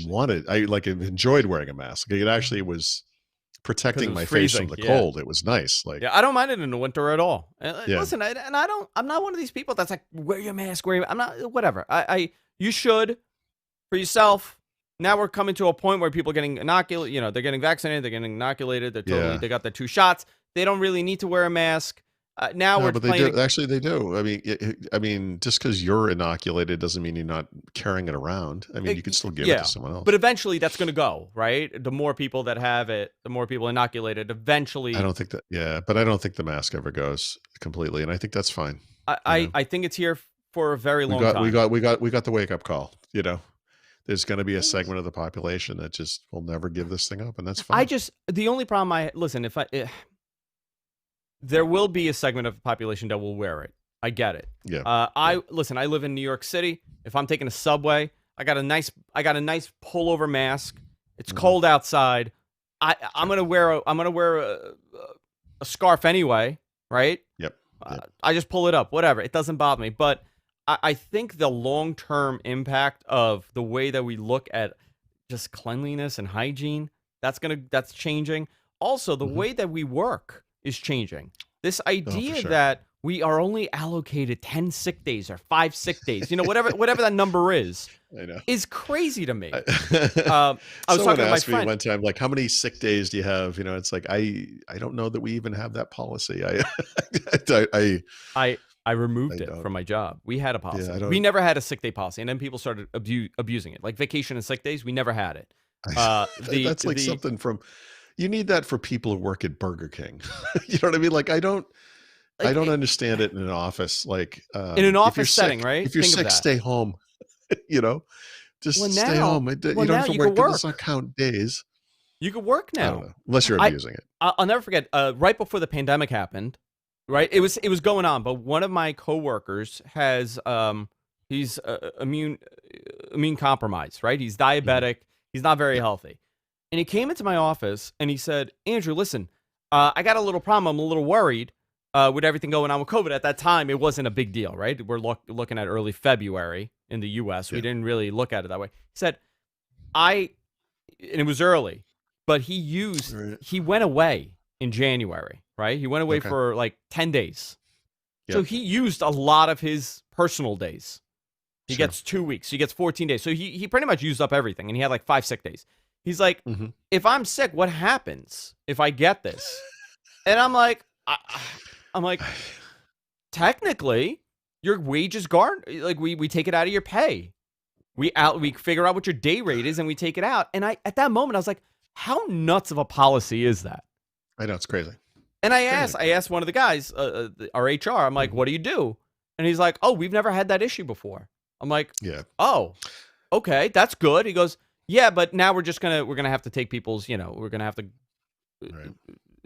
I've enjoyed wearing a mask. It actually was Because it protecting was my face from freezing. the Yeah. cold. It was nice. Like, Yeah, I don't mind it in the winter at all. yeah, Listen, I don't. I'm not one of these people that's like wear your mask. I'm not. Whatever. You should for yourself. Now we're coming to a point where people are getting inoculated. You know, they're getting vaccinated. They're getting inoculated. yeah. They got their 2 shots. They don't really need to wear a mask. Now No, we're but they playing. do. Actually, they do. I mean, just because you're inoculated doesn't mean you're not carrying it around. I mean, you could still give it to Yeah, someone but else. eventually that's going to go right. The more people that have it, the more people inoculated. I Eventually, don't think that. Yeah, but I don't think the mask ever goes completely, and I think that's fine. You know, I think it's here for a very we long got we time. got we got we got the wake up call. There's going to be a segment of the population that just will never give this thing up, and that's I fine. just the only problem I listen if I. There will be a segment of the population that will wear it. I get it. Yeah, yeah. I listen. I live in New York City. If I'm taking a subway, I got a nice pullover mask. It's Hmm. cold outside. I'm Sure. gonna wear a scarf anyway, right? Yep. Yep. I just pull it up, whatever. It doesn't bother me. But I think the long term impact of the way that we look at just cleanliness and hygiene that's changing. Also, the Hmm. way that we work is changing. This Oh, for idea sure. that we are only allocated 10 sick days or 5 sick days, whatever that number I know. is crazy to me. I I was Someone talking to my asked me friend. one time, like, "How many sick days do you have?" It's like I don't know that we even have that policy. I I I removed it don't. from my job. We had a Yeah, I policy. We don't. never had a sick day policy, and then people started abusing it, like vacation and sick days. We never had it. That's like The something from. You need that for people who work at Burger King. You know what I mean? Like, I like don't understand it in an office. Like, in an if you're office setting, sick, right? if you're Think of sick, that. stay home. You know, Well, just stay now, home. well You don't now have to you could work. It does not work. count days. You could work I don't now. know, unless you're I abusing it. I'll never forget. Right before the pandemic happened, right? It was going on, but one of my coworkers has he's immune compromised, right? He's Mhm. diabetic. He's not very Yep. healthy, and he came into my office and he said, "Andrew, listen, I got a little problem. I'm a little worried with everything going on with COVID. At that time, it wasn't a big deal, right? We're looking at early February in the U.S. We Yeah. didn't really look at it that way." He said, "I." And it was early, but Right. he went away in January, right? He went away Okay. for like 10 days. So Yep. he used a lot of his personal days. He Sure. gets 2 weeks, he gets 14 days. So he pretty much used up everything and he had like 5 sick days. He's like, Hmm. if I'm sick, what happens if I get this? And I'm like, technically, your wages guard, like we take it out of your pay. We figure out what your day rate is and we take it out. And at that moment I was like, how nuts of a policy is that? I know, it's crazy. And I asked one of the guys, our HR, I'm like, what do you do? And he's like, oh, we've never had that issue before. I'm like, Yeah. oh, okay, that's good. He goes, yeah, but now we're gonna have to take people's, we're gonna have to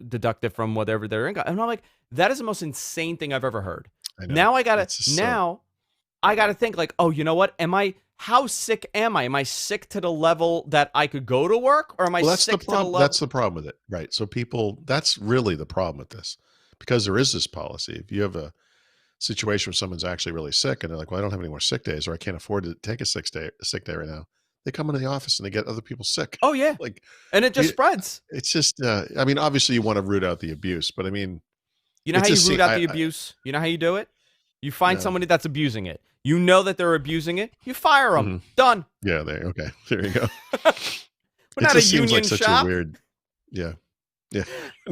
deduct it from whatever their income. And I'm like, that is the most insane thing I've ever heard. I know. Now I gotta think like, oh, you know what? How sick am I? Am I sick to the level that I could go to work, or am I sick to the level? That's the problem with it, right? So that's really the problem with this, because there is this policy. If you have a situation where someone's actually really sick and they're like, well, I don't have any more sick days, or I can't afford to take a sick day right now, they come into the office and they get other people sick. Oh yeah, like, and it just spreads. It's just, I mean, obviously you want to root out the abuse, but I mean, you know how you root out the abuse? You know how you do it? You find somebody that's abusing it. You know that they're abusing it. You fire them. Mm-hmm. Done. Yeah. Okay. There you go. We're not a union such shop. A weird. Yeah.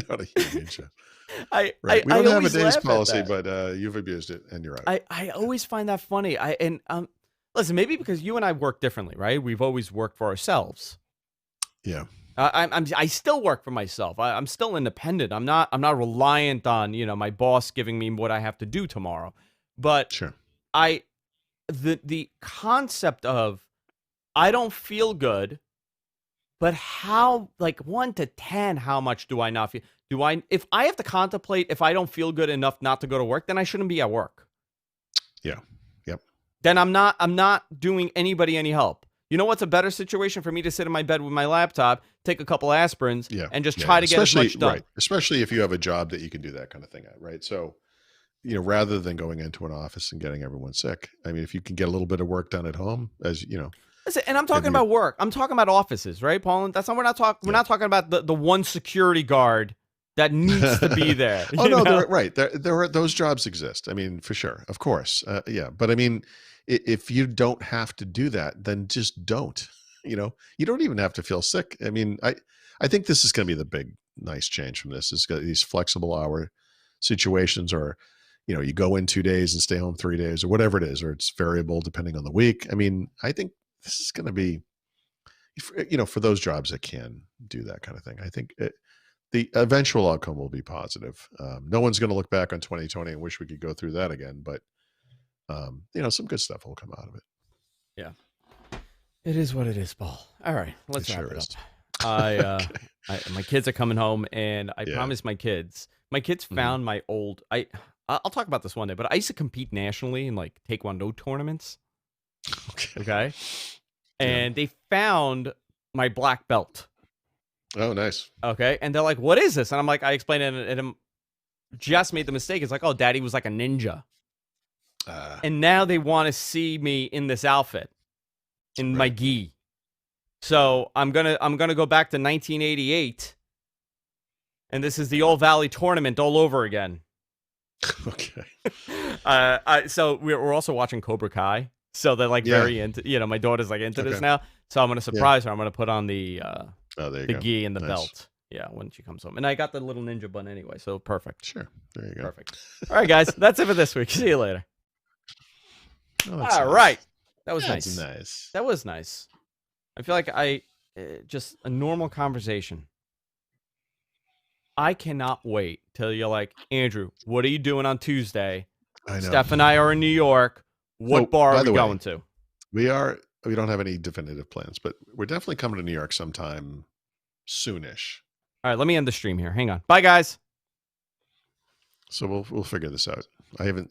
Not a union shop. We don't have a days policy, but you've abused it, and you're right. I always find that funny. Listen, maybe because you and I work differently, right? We've always worked for ourselves. Yeah. I still work for myself. I'm still independent. I'm not reliant on my boss giving me what I have to do tomorrow. But sure. The concept of I don't feel good, but how, like 1 to 10, how much do I not feel? If I have to contemplate if I don't feel good enough not to go to work, then I shouldn't be at work. Yeah. Yep. Then I'm not doing anybody any help. You know what's a better situation for me to sit in my bed with my laptop, take a couple aspirins, and just try to get as much done. Right. Especially if you have a job that you can do that kind of thing at, right? So, rather than going into an office and getting everyone sick, I mean, if you can get a little bit of work done at home, Listen, and I'm talking about work. I'm talking about offices, right, Paul? That's not. We're not talking about the one security guard that needs to be there. Oh no, there are those jobs exist. I mean, for sure, of course, yeah. But I mean, if you don't have to do that, then just don't. You don't even have to feel sick. I mean, I think this is going to be the big nice change from this. Is these flexible hour situations, or you go in 2 days and stay home 3 days, or whatever it is, or it's variable depending on the week. I mean, I think this is going to be, for those jobs that can do that kind of thing. I think the eventual outcome will be positive. No one's going to look back on 2020 and wish we could go through that again, but some good stuff will come out of it. Yeah. It is what it is, Paul. All right, let's wrap it up. My kids are coming home, and I promised my kids. My kids found my old. I'll talk about this one day, but I used to compete nationally in like Taekwondo tournaments. Okay. And they found my black belt. Oh, nice. Okay. And they're like, what is this? And I'm like, I explained it, and Jess made the mistake. It's like, oh, Daddy was like a ninja. And now they want to see me in this outfit, in my gi. So I'm gonna go back to 1988, and this is the Old Valley tournament all over again. Okay. So we're also watching Cobra Kai. So they're like very into, my daughter's like into this now. So I'm going to surprise her. I'm going to put on the gi and the belt. Yeah, when she comes home. And I got the little ninja bun anyway, so perfect. Sure. There you go. Perfect. All right, guys. That's it for this week. See you later. Oh, all right. That was nice. Nice. That was nice. I feel like just a normal conversation. I cannot wait till you're like, Andrew, what are you doing on Tuesday? I know. Steph and I are in New York. What bar are we going to? We don't have any definitive plans, but we're definitely coming to New York sometime soonish. All right, let me end the stream here. Hang on. Bye, guys. So we'll figure this out. We haven't